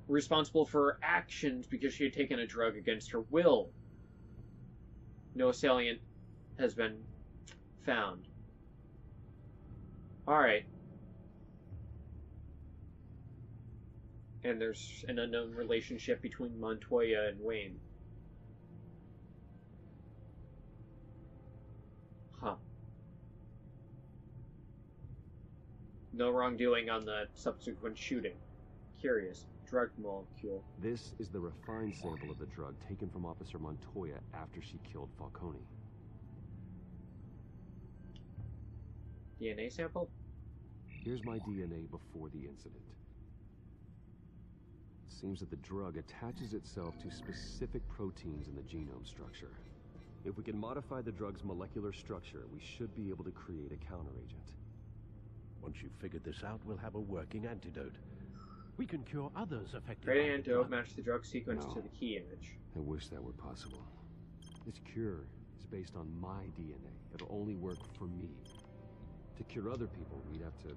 responsible for her actions because she had taken a drug against her will. No assailant has been found. Alright. And there's an unknown relationship between Montoya and Wayne. Huh. No wrongdoing on the subsequent shooting. Curious. Drug molecule. This is the refined sample of the drug taken from Officer Montoya after she killed Falcone. DNA sample? Here's my DNA before the incident. It seems that the drug attaches itself to specific proteins in the genome structure. If we can modify the drug's molecular structure, we should be able to create a counteragent. Once you've figured this out, we'll have a working antidote. We can cure others affected Great by the antidote drug. match the drug sequence to the key image. I wish that were possible. This cure is based on my DNA. It'll only work for me. To cure other people, we'd have to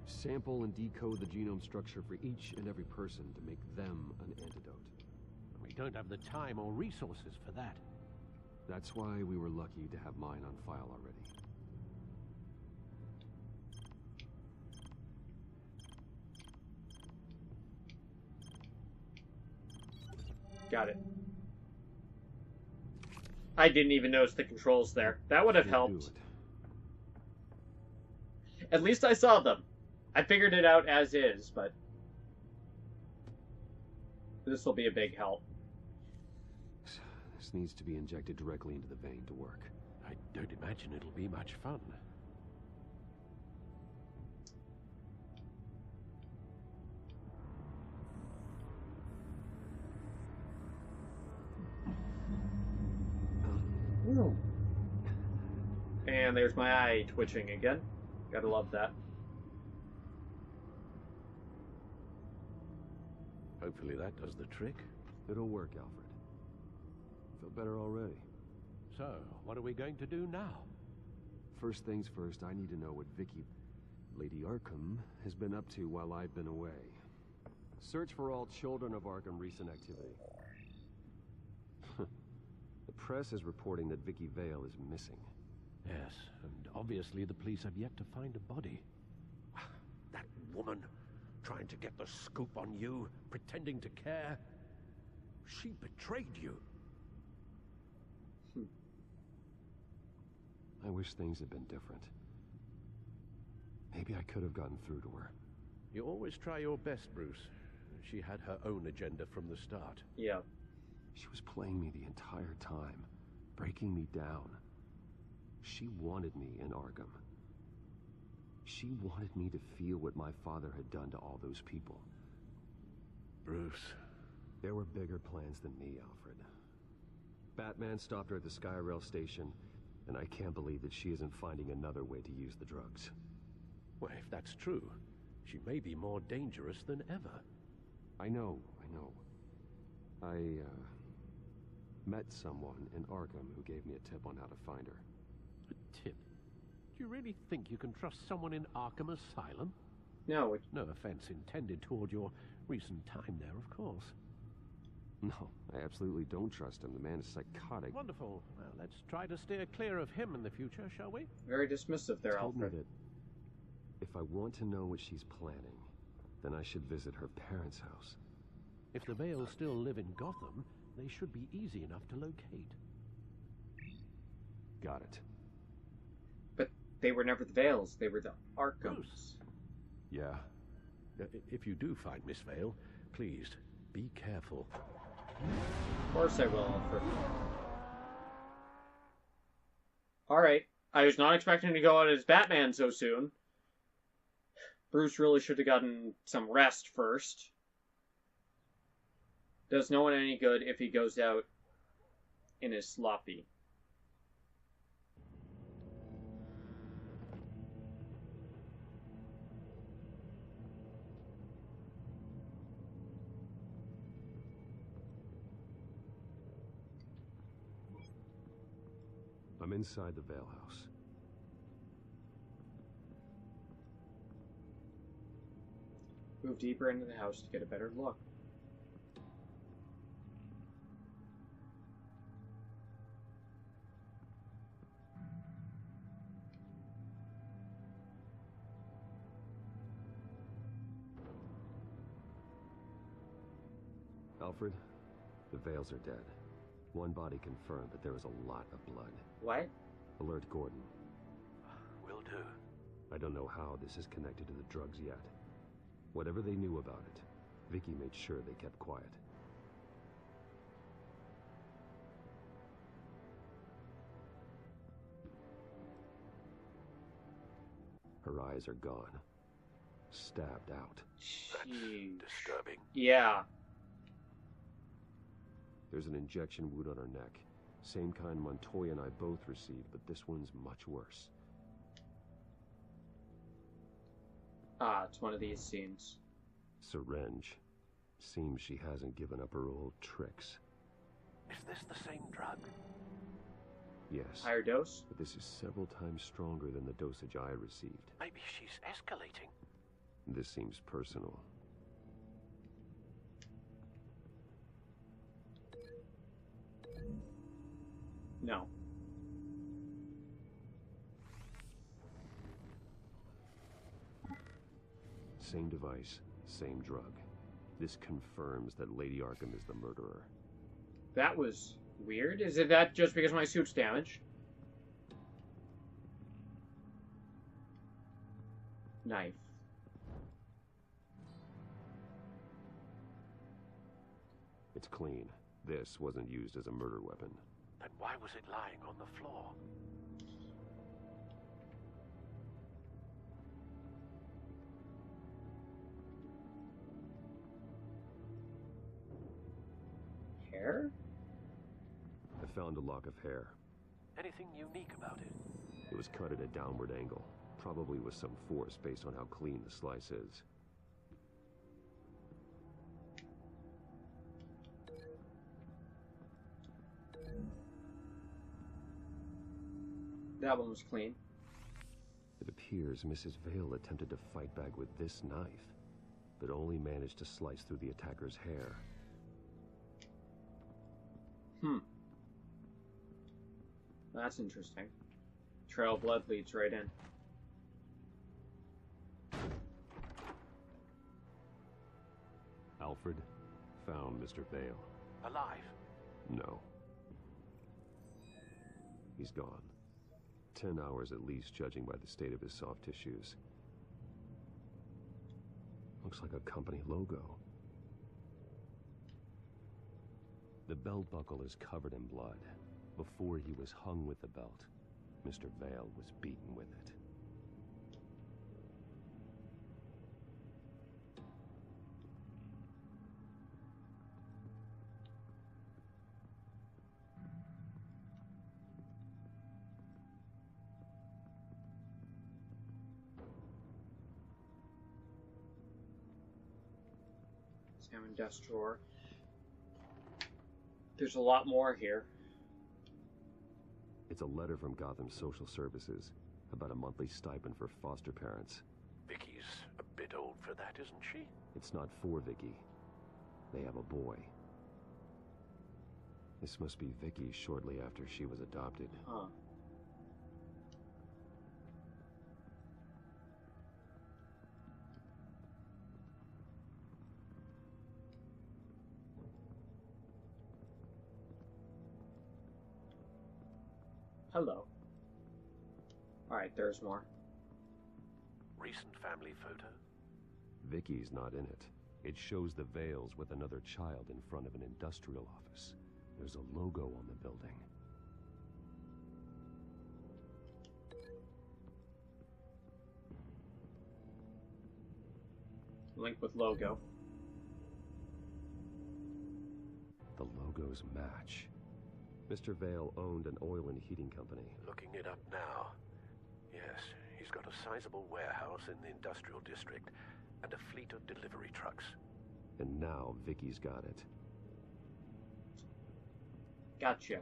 sample and decode the genome structure for each and every person to make them an antidote. We don't have the time or resources for that. That's why we were lucky to have mine on file already. Got it. I didn't even notice the controls there. That would have helped. At least I saw them. I figured it out as is, but this will be a big help. This needs to be injected directly into the vein to work. I don't imagine it'll be much fun. And there's my eye twitching again. Gotta love that. Hopefully that does the trick. It'll work, Alfred. Feel better already. So, what are we going to do now? First things first, I need to know what Vicky, Lady Arkham, has been up to while I've been away. Search for all Children of Arkham recent activity. The press is reporting that Vicky Vale is missing. Yes, and obviously the police have yet to find a body. That woman, trying to get the scoop on you, pretending to care. She betrayed you. I wish things had been different. Maybe I could have gotten through to her. You always try your best, Bruce. She had her own agenda from the start. Yeah. She was playing me the entire time, breaking me down. She wanted me in Arkham. She wanted me to feel what my father had done to all those people. Bruce. There were bigger plans than me, Alfred. Batman stopped her at the Skyrail station, and I can't believe that she isn't finding another way to use the drugs. Well, if that's true, she may be more dangerous than ever. I know. I met someone in Arkham who gave me a tip on how to find her. A tip? Do you really think you can trust someone in Arkham Asylum? No. No offense intended toward your recent time there, of course. No, I absolutely don't trust him. The man is psychotic. Wonderful. Well, let's try to steer clear of him in the future, shall we? Very dismissive there, Told Alfred. me that if I want to know what she's planning, then I should visit her parents' house. If the Vale still live in Gotham, they should be easy enough to locate. Got it. But they were never the Vales. They were the Arkhams. Bruce. Yeah. If you do find Miss Vale, please, be careful. Of course I will, Alfred. Alright. I was not expecting to go out as Batman so soon. Bruce really should have gotten some rest first. Does no one any good if he goes out in his sloppy. I'm inside the Vale House. Move deeper into the house to get a better look. Alfred, the Vales are dead. One body confirmed, but there was a lot of blood. What? Alert Gordon. Will do. I don't know how this is connected to the drugs yet. Whatever they knew about it, Vicky made sure they kept quiet. Her eyes are gone. Stabbed out. Jeez. Disturbing. Yeah. There's an injection wound on her neck. Same kind Montoya and I both received, but this one's much worse. Ah, it's one of these scenes. Syringe. Seems she hasn't given up her old tricks. Is this the same drug? Yes. Higher dose? But this is several times stronger than the dosage I received. Maybe she's escalating. This seems personal. No. Same device, same drug. This confirms that Lady Arkham is the murderer. That was weird. Is it that just because my suit's damaged? Knife. It's clean. This wasn't used as a murder weapon. Then why was it lying on the floor? Hair? I found a lock of hair. Anything unique about it? It was cut at a downward angle, probably with some force based on how clean the slice is. That one was clean. It appears Mrs. Vale attempted to fight back with this knife, but only managed to slice through the attacker's hair. That's interesting. Trail of blood leads right in. Alfred found Mr. Vale. Alive? No. He's gone. 10 hours at least, judging by the state of his soft tissues. Looks like a company logo. The belt buckle is covered in blood. Before he was hung with the belt, Mr. Vale was beaten with it. Salmon desk drawer. There's a lot more here. It's a letter from Gotham Social Services about a monthly stipend for foster parents. Vicky's a bit old for that, isn't she? It's not for Vicky. They have a boy. This must be Vicky shortly after she was adopted. Huh. Hello. Alright, there's more. Recent family photo? Vicky's not in it. It shows the Vales with another child in front of an industrial office. There's a logo on the building. Link with logo. The logos match. Mr. Vale owned an oil and heating company. Looking it up now. Yes, he's got a sizable warehouse in the industrial district and a fleet of delivery trucks. And now Vicky's got it. Gotcha.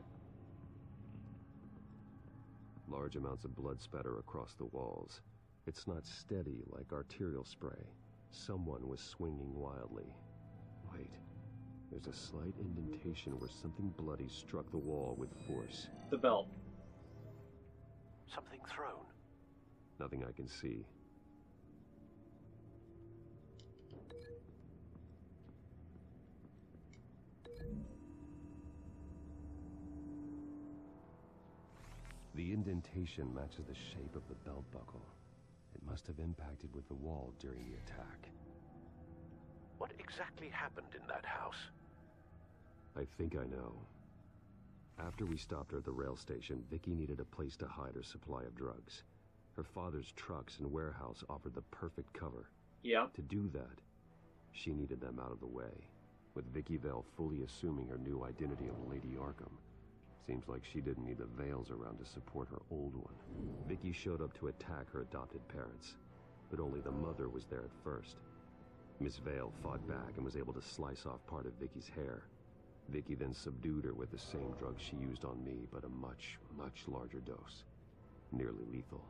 Large amounts of blood spatter across the walls. It's not steady like arterial spray. Someone was swinging wildly. Wait. There's a slight indentation where something bloody struck the wall with force. The belt. Something thrown. Nothing I can see. The indentation matches the shape of the belt buckle. It must have impacted with the wall during the attack. What exactly happened in that house? I think I know. After we stopped her at the rail station, Vicky needed a place to hide her supply of drugs. Her father's trucks and warehouse offered the perfect cover. Yeah. To do that, she needed them out of the way, with Vicky Vale fully assuming her new identity of Lady Arkham. Seems like she didn't need the Vales around to support her old one. Vicky showed up to attack her adopted parents, but only the mother was there at first. Miss Vale fought back and was able to slice off part of Vicky's hair. Vicky then subdued her with the same drug she used on me, but a much, much larger dose. Nearly lethal.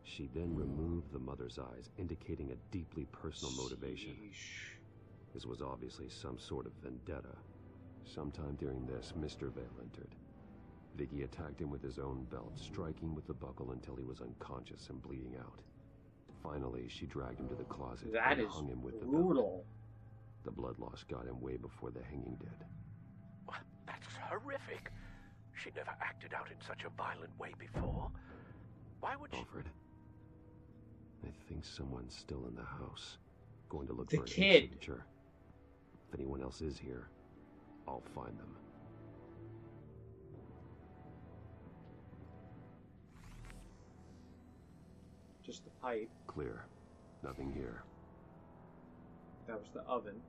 She then removed the mother's eyes, indicating a deeply personal motivation. This was obviously some sort of vendetta. Sometime during this, Mr. Vale entered. Vicky attacked him with his own belt, striking with the buckle until he was unconscious and bleeding out. Finally, she dragged him to the closet and hung him with the belt. The blood loss got him way before the hanging did. Well, that's horrific. She never acted out in such a violent way before. Why would she... Alfred, I think someone's still in the house. Going to look the for a kid. Signature. If anyone else is here, I'll find them. Just the pipe. Clear. Nothing here. That was the oven.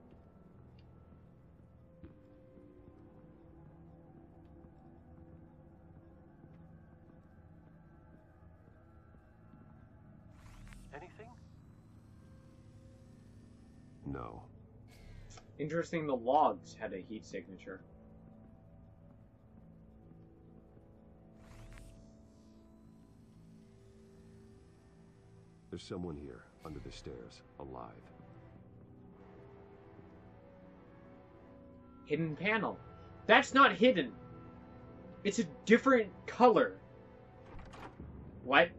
Anything? No. Interesting, the logs had a heat signature. There's someone here, under the stairs, alive. Hidden panel. That's not hidden. It's a different color. What?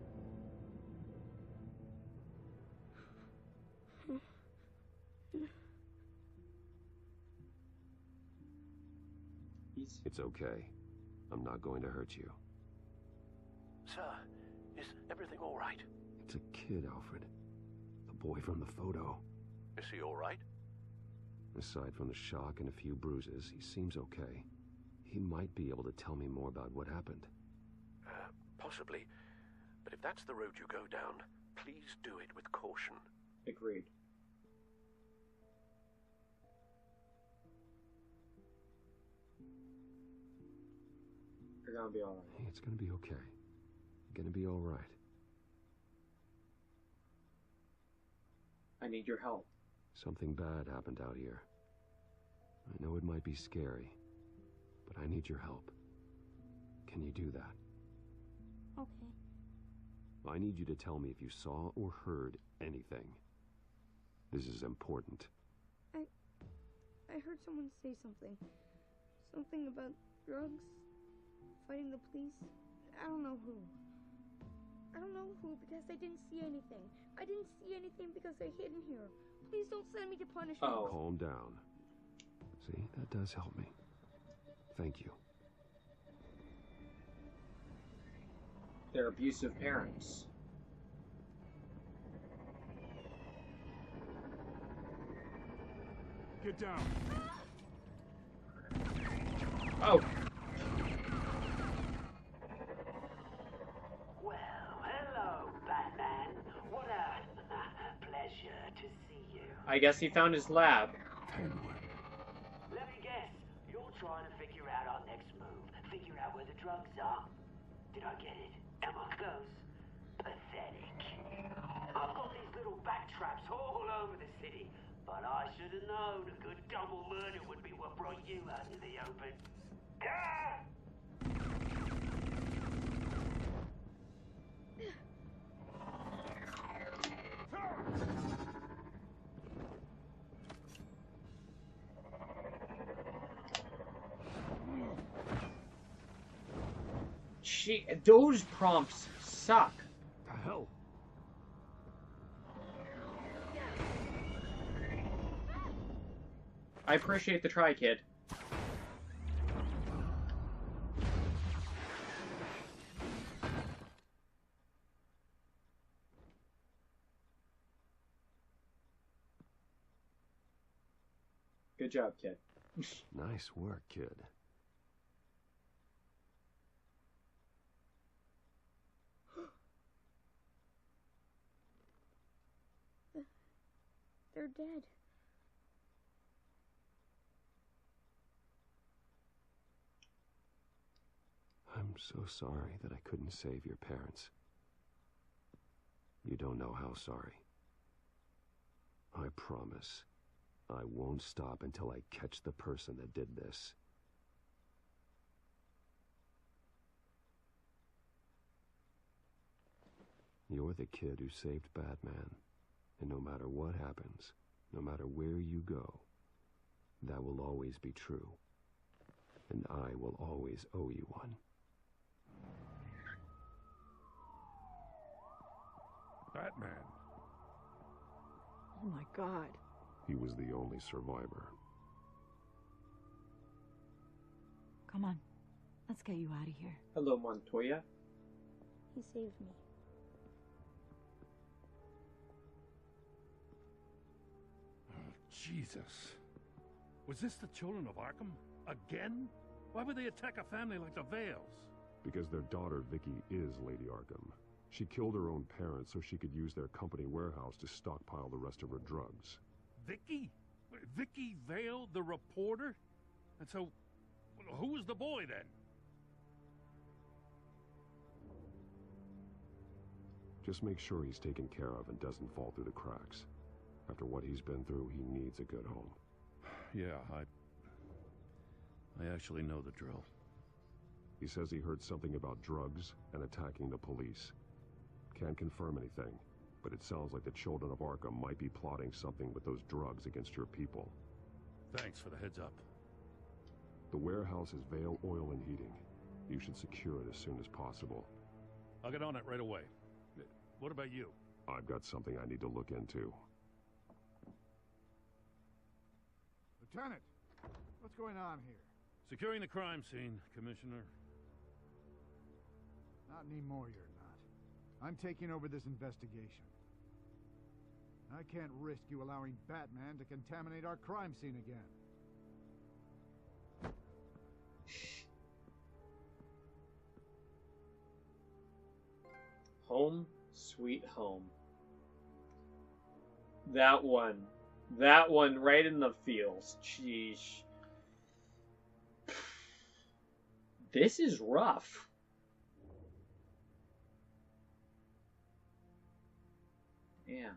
It's okay. I'm not going to hurt you. Sir, is everything all right? It's a kid, Alfred. The boy from the photo. Is he all right? Aside from the shock and a few bruises, he seems okay. He might be able to tell me more about what happened. Possibly. But if that's the road you go down, please do it with caution. Agreed. You're gonna be alright. Hey, it's gonna be okay. You're gonna be alright. I need your help. Something bad happened out here. I know it might be scary, but I need your help. Can you do that? Okay. I need you to tell me if you saw or heard anything. This is important. I heard someone say something. Something about drugs, fighting the police. I don't know who. I don't know who because I didn't see anything. I didn't see anything because I hid in here. Please don't send me to punishment. Oh. Calm down. See, that does help me. Thank you. They're abusive parents. Get down. Oh. Well, hello, Batman. What a pleasure to see you. I guess he found his lab. Let me guess. You're trying to figure out our next move. Figure out where the drugs are. Did I get it? Am I close? Pathetic. I've got these little back traps all over the city. But I should have known a good double murder would be what brought you out into the open. Ah! Those prompts suck. The hell? I appreciate the try, kid. Good job, kid. Nice work, kid. They're dead. I'm so sorry that I couldn't save your parents. You don't know how sorry. I promise, I won't stop until I catch the person that did this. You're the kid who saved Batman. And no matter what happens, no matter where you go, that will always be true. And I will always owe you one. Batman. Oh my God. He was the only survivor. Come on. Let's get you out of here. Hello, Montoya. He saved me. Jesus. Was this the children of Arkham? Again? Why would they attack a family like the Vales? Because their daughter, Vicky, is Lady Arkham. She killed her own parents so she could use their company warehouse to stockpile the rest of her drugs. Vicky? Vicky Vale, the reporter? And so, who was the boy then? Just make sure he's taken care of and doesn't fall through the cracks. After what he's been through, he needs a good home. Yeah, I actually know the drill. He says he heard something about drugs and attacking the police. Can't confirm anything, but it sounds like the children of Arkham might be plotting something with those drugs against your people. Thanks for the heads up. The warehouse is Vale Oil and Heating. You should secure it as soon as possible. I'll get on it right away. What about you? I've got something I need to look into. Lieutenant, what's going on here? Securing the crime scene, Commissioner. Not anymore, you're not. I'm taking over this investigation. I can't risk you allowing Batman to contaminate our crime scene again. Home, sweet home. That one right in the feels. Jeez. This is rough. Damn.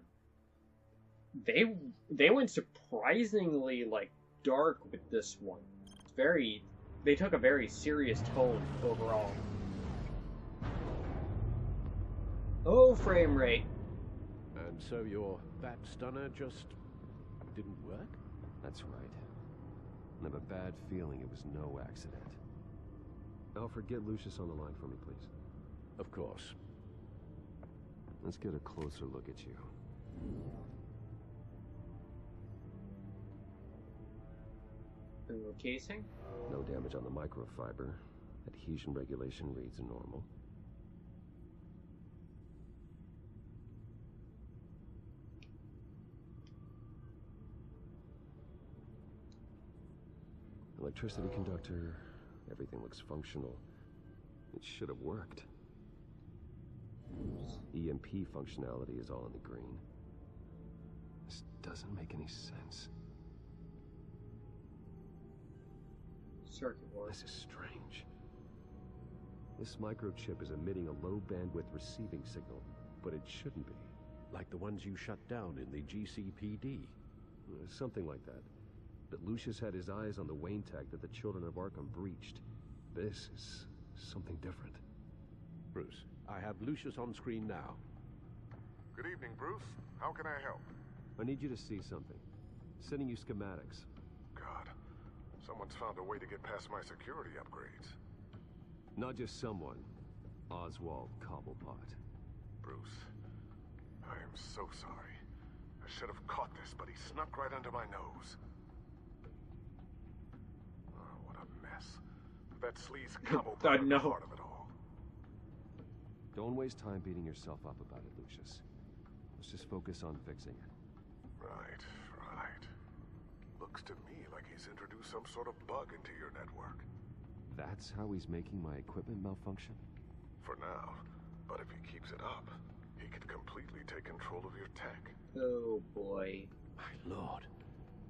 They went surprisingly, like, dark with this one. It's very... They took a very serious tone overall. Oh, frame rate. And so your bat stunner just didn't work? That's right. I have a bad feeling it was no accident. Alfred, get Lucius on the line for me, please. Of course. Let's get a closer look at you. Casing? No damage on the microfiber. Adhesion regulation reads normal. Electricity conductor, everything looks functional. It should have worked. EMP functionality is all in the green. This doesn't make any sense. Circuit board. This is strange. This microchip is emitting a low bandwidth receiving signal, but it shouldn't be. Like the ones you shut down in the GCPD. Something like that. But Lucius had his eyes on the Wayne tag that the Children of Arkham breached. This is something different. Bruce, I have Lucius on screen now. Good evening, Bruce. How can I help? I need you to see something. Sending you schematics. God, someone's found a way to get past my security upgrades. Not just someone. Oswald Cobblepot. Bruce, I am so sorry. I should have caught this, but he snuck right under my nose. Oh, what a mess. That sleaze Cobblepot is part of it all. Don't waste time beating yourself up about it, Lucius. Let's just focus on fixing it. Right. Looks to me like he's introduced some sort of bug into your network. That's how he's making my equipment malfunction? For now. But if he keeps it up, he could completely take control of your tech. Oh boy. My lord,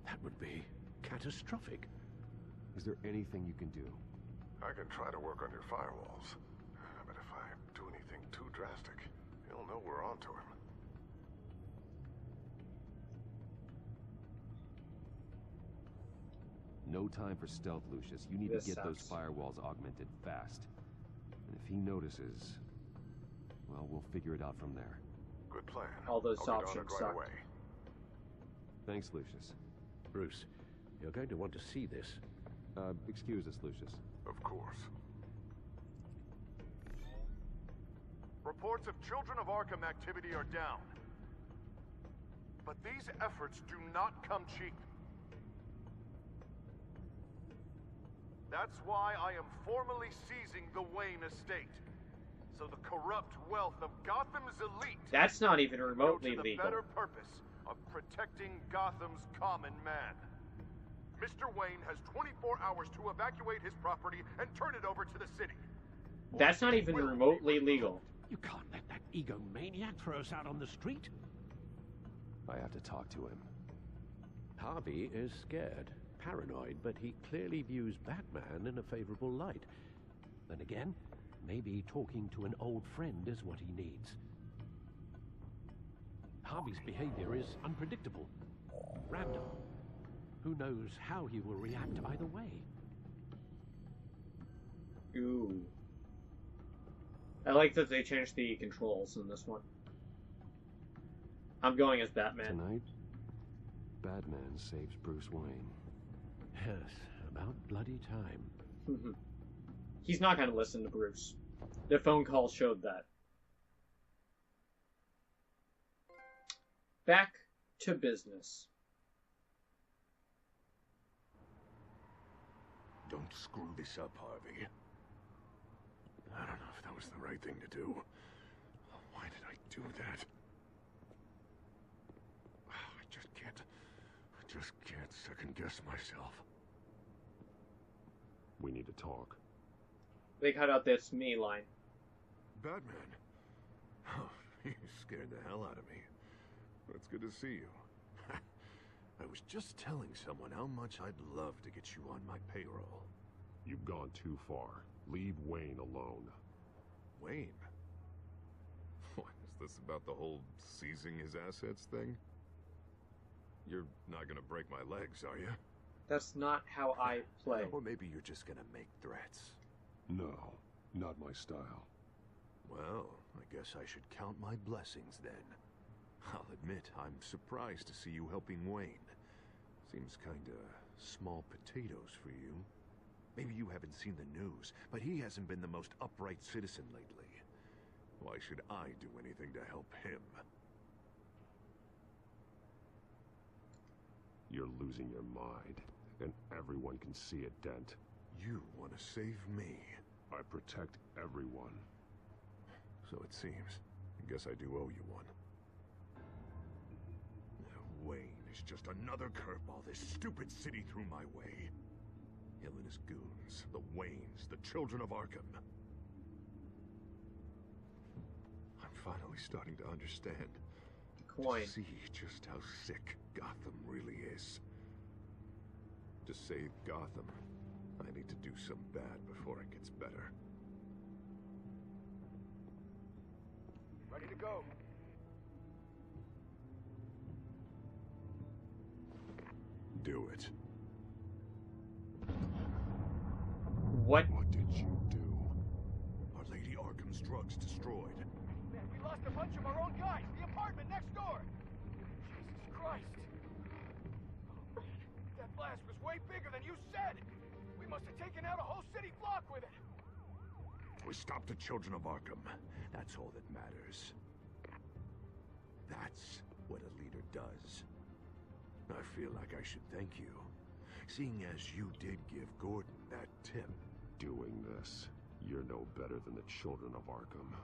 that would be catastrophic. Is there anything you can do? I can try to work on your firewalls. But if I do anything too drastic, he'll know we're onto him. No time for stealth, Lucius. You need to get those firewalls augmented fast. And if he notices, well, we'll figure it out from there. Good plan. All those I'll options get on it right away. Thanks, Lucius. Bruce, you're going to want to see this. Excuse us, Lucius. Of course. Reports of Children of Arkham activity are down. But these efforts do not come cheap. That's why I am formally seizing the Wayne estate. So the corrupt wealth of Gotham's elite... That's not even remotely go to the legal. better purpose of protecting Gotham's common man. Mr. Wayne has 24 hours to evacuate his property and turn it over to the city. That's not even remotely legal. You can't let that egomaniac throw us out on the street. I have to talk to him. Harvey is scared, paranoid, but he clearly views Batman in a favorable light. Then again, maybe talking to an old friend is what he needs. Harvey's behavior is unpredictable, random. Who knows how he will react either way? Ooh. I like that they changed the controls in this one. I'm going as Batman. Tonight, Batman saves Bruce Wayne. Yes, about bloody time. He's not going to listen to Bruce. The phone call showed that. Back to business. Don't screw this up, Harvey. I don't know if that was the right thing to do. Why did I do that? I just can't second guess myself. We need to talk. They cut out this me line. Batman? Oh, you scared the hell out of me. It's good to see you. I was just telling someone how much I'd love to get you on my payroll. You've gone too far. Leave Wayne alone. Wayne? What, is this about the whole seizing his assets thing? You're not gonna break my legs, are you? That's not how I play. Or maybe you're just gonna make threats. No, not my style. Well, I guess I should count my blessings then. I'll admit, I'm surprised to see you helping Wayne. Seems kinda small potatoes for you. Maybe you haven't seen the news, but he hasn't been the most upright citizen lately. Why should I do anything to help him? You're losing your mind, and everyone can see it, Dent. You want to save me? I protect everyone. So it seems. I guess I do owe you one. Wayne is just another curveball this stupid city threw my way. Him and his goons, the Waynes, the children of Arkham. I'm finally starting to understand. Coin. To see just how sick Gotham really is. To save Gotham, I need to do some bad before it gets better. Ready to go. Do it. What? What did you do? Our Lady Arkham's drugs destroyed. Man, we lost a bunch of our own guys. The apartment next door. Jesus Christ. That blast was way bigger than you said. We must have taken out a whole city block with it. We stopped the children of Arkham. That's all that matters. That's what a leader does. I feel like I should thank you, seeing as you did give Gordon that tip. Doing this, you're no better than the children of Arkham.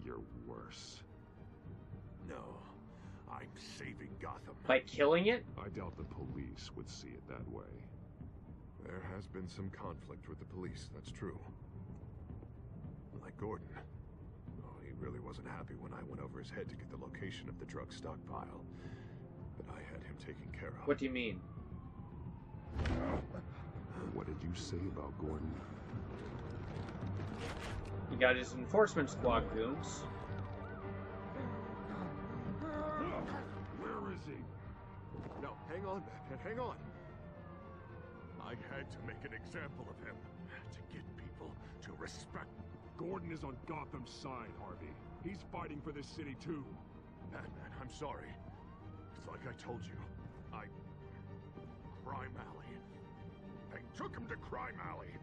You're worse. No, I'm saving Gotham. By killing it? I doubt the police would see it that way. There has been some conflict with the police, that's true. Like Gordon. Oh, he really wasn't happy when I went over his head to get the location of the drug stockpile. But I had him taken care of. What do you mean? What did you say about Gordon? He got his enforcement squad goons. Where is he? No, hang on, Batman, hang on. I had to make an example of him. To get people to respect. Gordon is on Gotham's side, Harvey. He's fighting for this city too. Batman, I'm sorry. It's like I told you. Crime Alley. They took him to Crime Alley.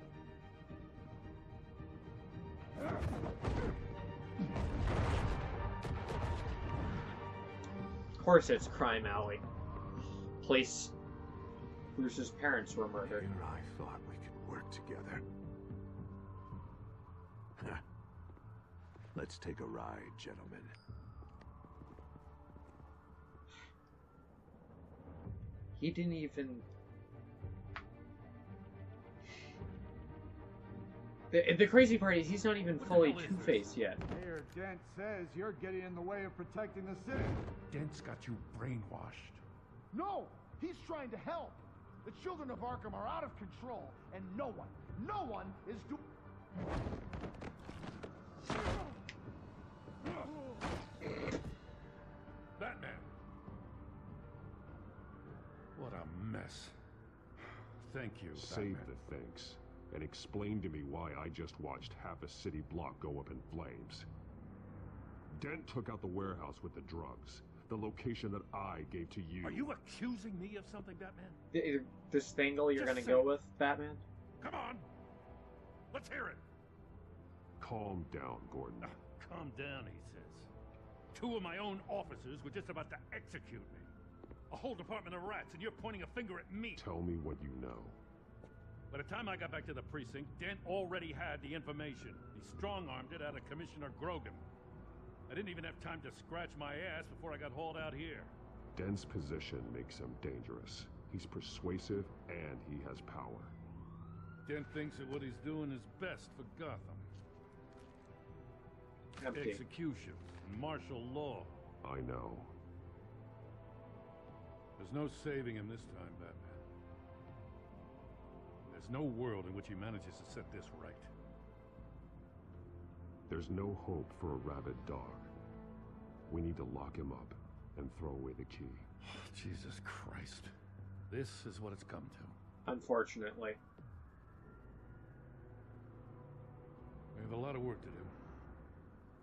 Of course it's Crime Alley. Place Bruce's parents were murdered. Here I thought we could work together. Let's take a ride, gentlemen. He didn't even... The crazy part is he's not even fully Two-Face yet. Mayor Dent says you're getting in the way of protecting the city. Dent's got you brainwashed. No! He's trying to help! The children of Arkham are out of control, and no one is Batman! What a mess. Thank you, Save Batman. the thanks, and explain to me why I just watched half a city block go up in flames. Dent took out the warehouse with the drugs, the location that I gave to you. Are you accusing me of something, Batman? This angle you're Just gonna say go it. with, Batman? Come on! Let's hear it! Calm down, Gordon. Calm down, he says. 2 of my own officers were just about to execute me. A whole department of rats, and you're pointing a finger at me. Tell me what you know. By the time I got back to the precinct, Dent already had the information. He strong-armed it out of Commissioner Grogan. I didn't even have time to scratch my ass before I got hauled out here. Dent's position makes him dangerous. He's persuasive, and he has power. Dent thinks that what he's doing is best for Gotham. Empty. Executions, martial law. I know. There's no saving him this time, Batman. There's no world in which he manages to set this right. There's no hope for a rabid dog. We need to lock him up and throw away the key. Jesus Christ. This is what it's come to. unfortunately. We have a lot of work to do.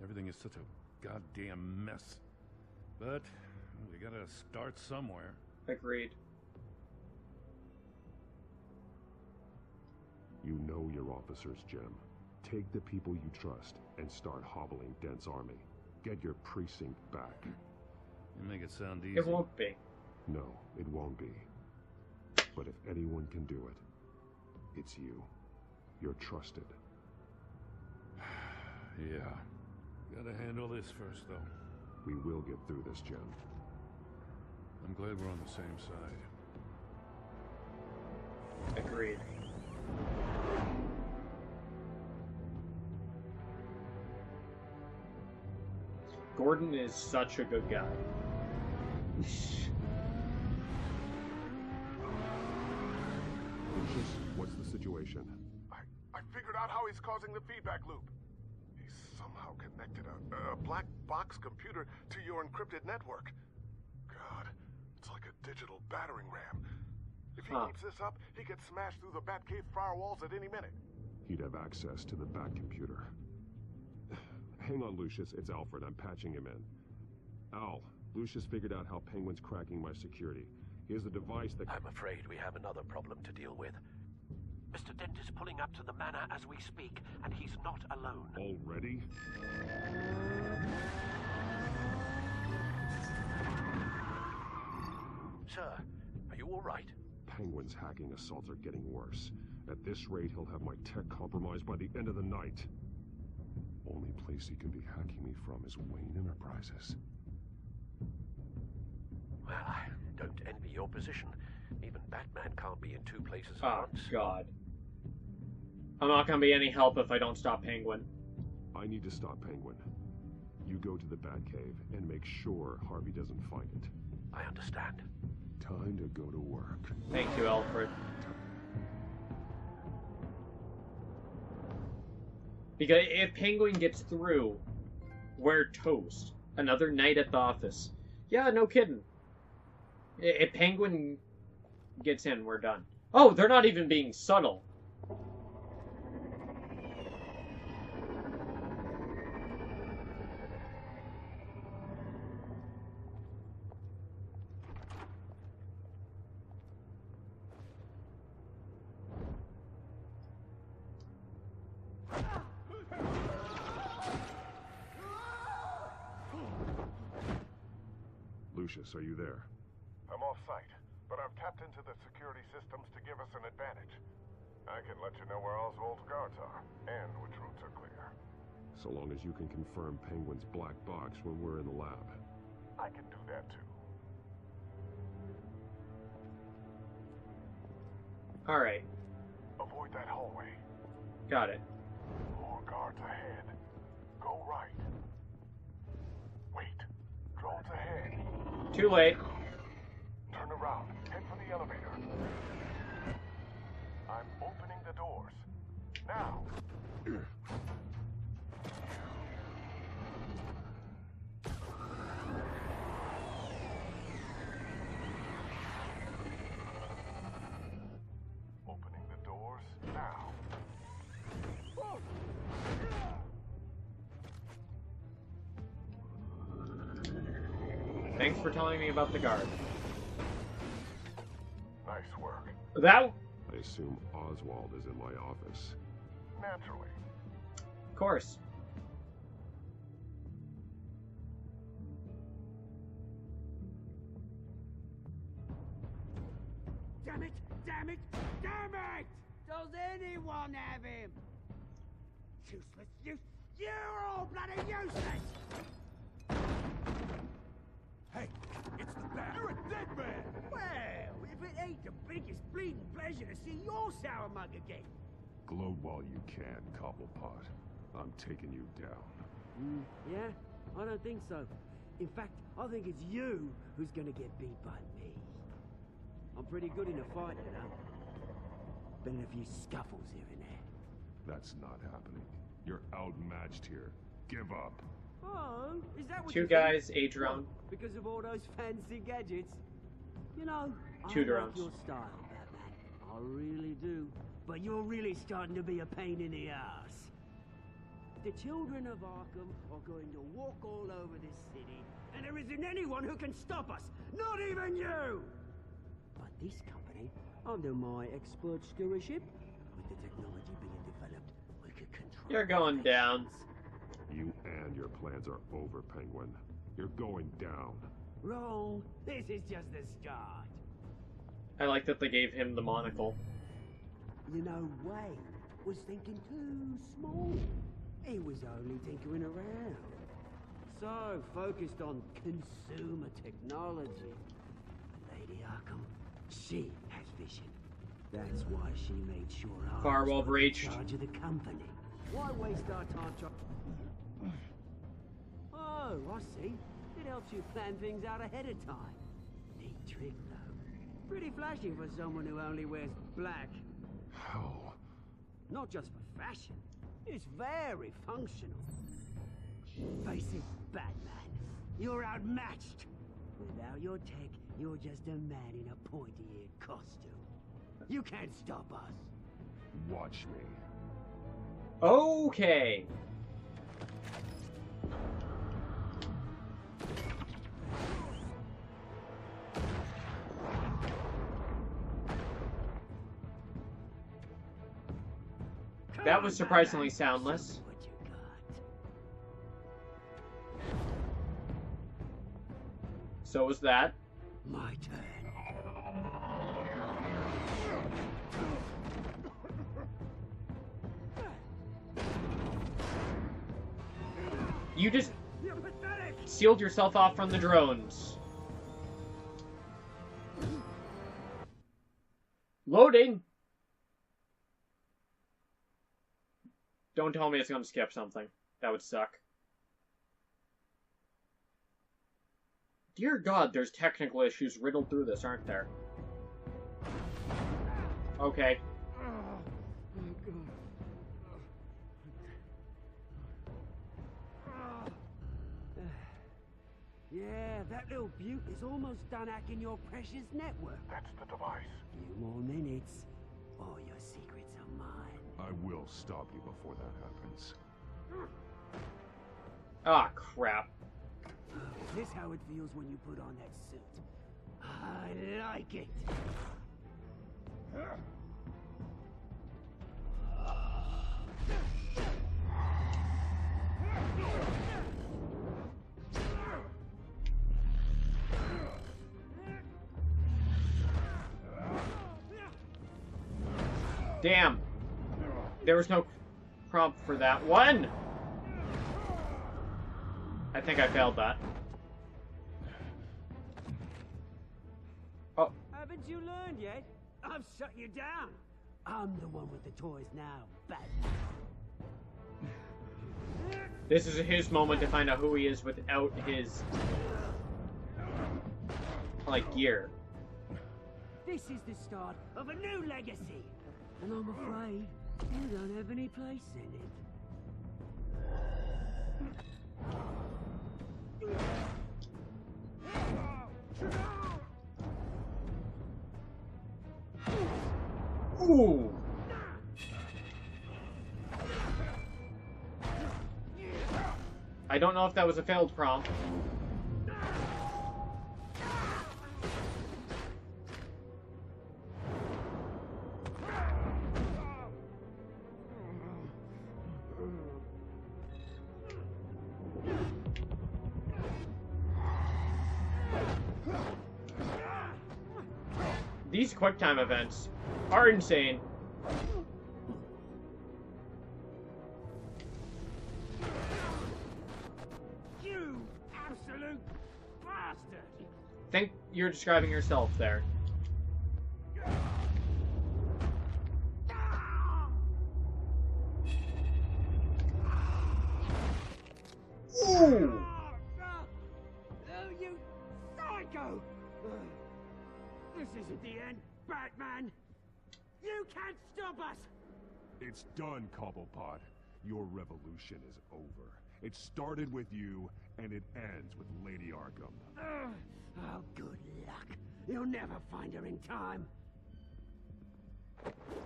Everything is such a goddamn mess. But we gotta start somewhere. Agreed. You know your officers, Jim. Take the people you trust and start hobbling Dent's army. Get your precinct back. You make it sound easy. It won't be. No, it won't be. But if anyone can do it, it's you. You're trusted. Yeah. Gotta handle this first, though. We will get through this, Jim. I'm glad we're on the same side. Agreed. Gordon is such a good guy. Lucius, what's the situation? I figured out how he's causing the feedback loop. He's somehow connected a black box computer to your encrypted network. God, it's like a digital battering ram. If he keeps this up, he could smash through the Batcave firewalls at any minute. He'd have access to the Bat computer. Hang on, Lucius. It's Alfred. I'm patching him in. Al, Lucius figured out how Penguin's cracking my security. He has a device that... I'm afraid we have another problem to deal with. Mr. Dent is pulling up to the manor as we speak, and he's not alone. Already? Sir, are you all right? Penguin's hacking assaults are getting worse. At this rate, he'll have my tech compromised by the end of the night. Only place he can be hacking me from is Wayne Enterprises. Well, I don't envy your position. Even Batman can't be in two places at Oh, once. God. I'm not gonna be any help if I don't stop Penguin. I need to stop Penguin. You go to the Batcave and make sure Harvey doesn't find it. I understand. Time to go to work. Thank you, Alfred. Because if Penguin gets through, we're toast. Another night at the office. Yeah, no kidding. If Penguin gets in, we're done. Oh, they're not even being subtle. Lucius, are you there? I'm off site, but I've tapped into the security systems to give us an advantage. I can let you know where Oswald's guards are, and which routes are clear. So long as you can confirm Penguin's black box when we're in the lab. I can do that too. Alright. Avoid that hallway. Got it. More guards ahead. Go right. Wait. Drones ahead. Too late. Turn around. Head for the elevator. I'm opening the doors. Now. Opening the doors now. Thanks for telling me about the guard. Nice work. That... I assume Oswald is in my office. Naturally. Of course. Damn it! Damn it! Damn it! Does anyone have him? Useless! You're all bloody useless! Hey, it's the Bat. You're a dead man! Well, if it ain't the biggest bleeding pleasure to see your sour mug again. Gloat while you can, Cobblepot. I'm taking you down. Yeah? I don't think so. In fact, I think it's you who's gonna get beat by me. I'm pretty good in a fight, you know. Been in a few scuffles here and there. That's not happening. You're outmatched here. Give up. Oh, is that what Two you guys, think? a drone. What, because of all those fancy gadgets? You know, Two I drones. like your style, Batman. I really do. But you're really starting to be a pain in the ass. The children of Arkham are going to walk all over this city, and there isn't anyone who can stop us, not even you! But this company, under my expert stewardship, with the technology being developed, we could control... You're going down. You and your plans are over, Penguin. You're going down. Wrong. This is just the start. I like that they gave him the monocle. You know, Wayne was thinking too small. He was only tinkering around. So focused on consumer technology. Lady Arkham, she has vision. That's why she made sure I Farwell was in breached. charge of the company. Why waste our time trying... Oh, I see. It helps you plan things out ahead of time. Neat trick, though. Pretty flashy for someone who only wears black. How? Not just for fashion. It's very functional. Face it, Batman. You're outmatched. Without your tech, you're just a man in a pointy-eared costume. You can't stop us. Watch me. Okay. That was surprisingly soundless. So was that. My turn. You just sealed yourself off from the drones. Loading! Don't tell me it's gonna skip something. That would suck. Dear God, there's technical issues riddled through this, aren't there? Okay. Yeah, that little beaut is almost done hacking your precious network. That's the device. Few more minutes. All your secrets are mine. I will stop you before that happens. Ah, crap. Is this how it feels when you put on that suit? I like it. Damn. There was no prompt for that one. I think I failed that. Oh. Haven't you learned yet? I've shut you down. I'm the one with the toys now, Batman. This is his moment to find out who he is without his, like, gear. This is the start of a new legacy. And I'm afraid you don't have any place in it. Ooh. I don't know if that was a failed prompt. These QuickTime events are insane. You absolute bastard! Think you're describing yourself there. Ooh! Oh, you psycho! This isn't the end, Batman! You can't stop us! It's done, Cobblepot. Your revolution is over. It started with you, and it ends with Lady Arkham. Oh, good luck. You'll never find her in time.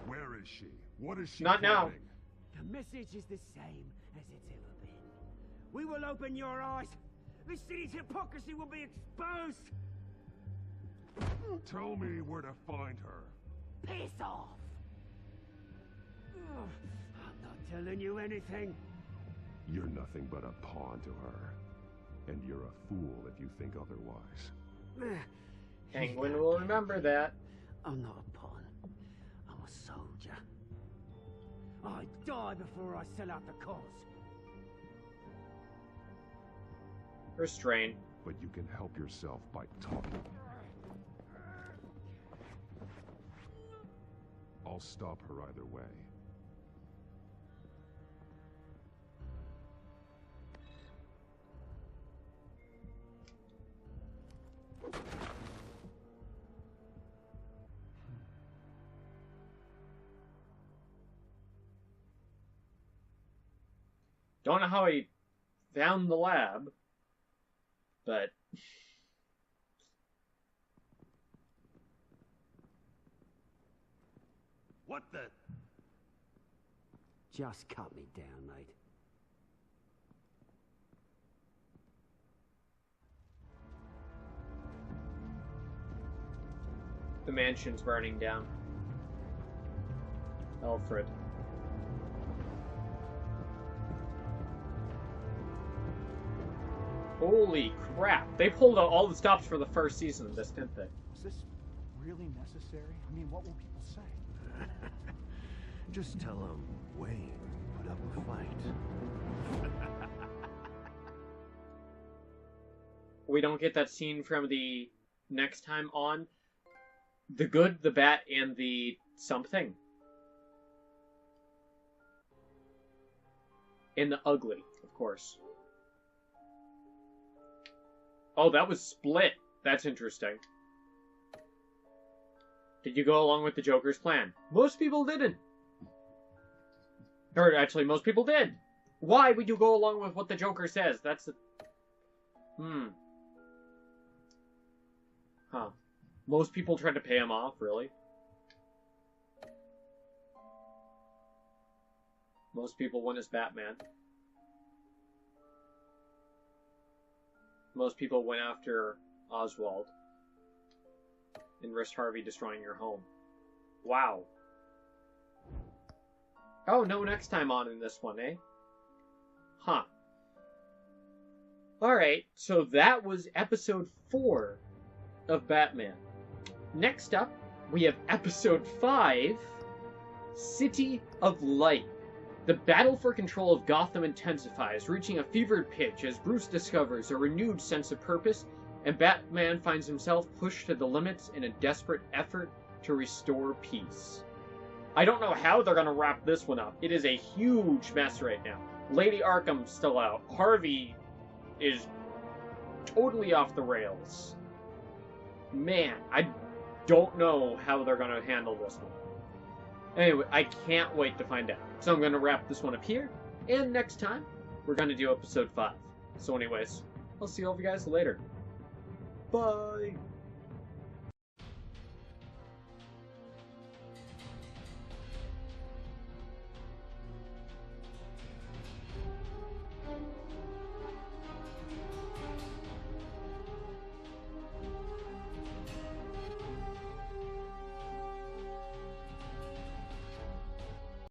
Where is she? What is she Not now. planning? The message is the same as it's ever been. We will open your eyes. This city's hypocrisy will be exposed. Tell me where to find her. Piss off. Ugh, I'm not telling you anything. You're nothing but a pawn to her. And you're a fool if you think otherwise. Penguin will remember that. I'm not a pawn. I'm a soldier. I die before I sell out the cause. Restrain. But you can help yourself by talking. I'll stop her either way. Don't know how he found the lab, but... What the? Just cut me down, mate. The mansion's burning down. Alfred. Holy crap! They pulled out all the stops for the first season of this, didn't they? Is this really necessary? I mean, what will people say? Just tell them Wayne put up a fight. We don't get that scene from the next time on. The Good, the Bad, and the something. And the Ugly, of course. Oh, that was Split. That's interesting. Did you go along with the Joker's plan? Most people didn't. Or actually, most people did. Why would you go along with what the Joker says? That's the... Huh. Most people tried to pay him off, really? Most people went as Batman. Most people went after Oswald. And risked Harvey destroying your home. Wow. Oh, no next time on in this one, eh? Huh. Alright, so that was episode 4 of Batman. Next up, we have episode 5, City of Light. The battle for control of Gotham intensifies, reaching a fevered pitch as Bruce discovers a renewed sense of purpose, and Batman finds himself pushed to the limits in a desperate effort to restore peace. I don't know how they're going to wrap this one up. It is a huge mess right now. Lady Arkham's still out. Harvey is totally off the rails. Man, I don't know how they're going to handle this one. Anyway, I can't wait to find out. So I'm going to wrap this one up here, and next time, we're going to do episode 5. So anyways, I'll see all of you guys later. Bye!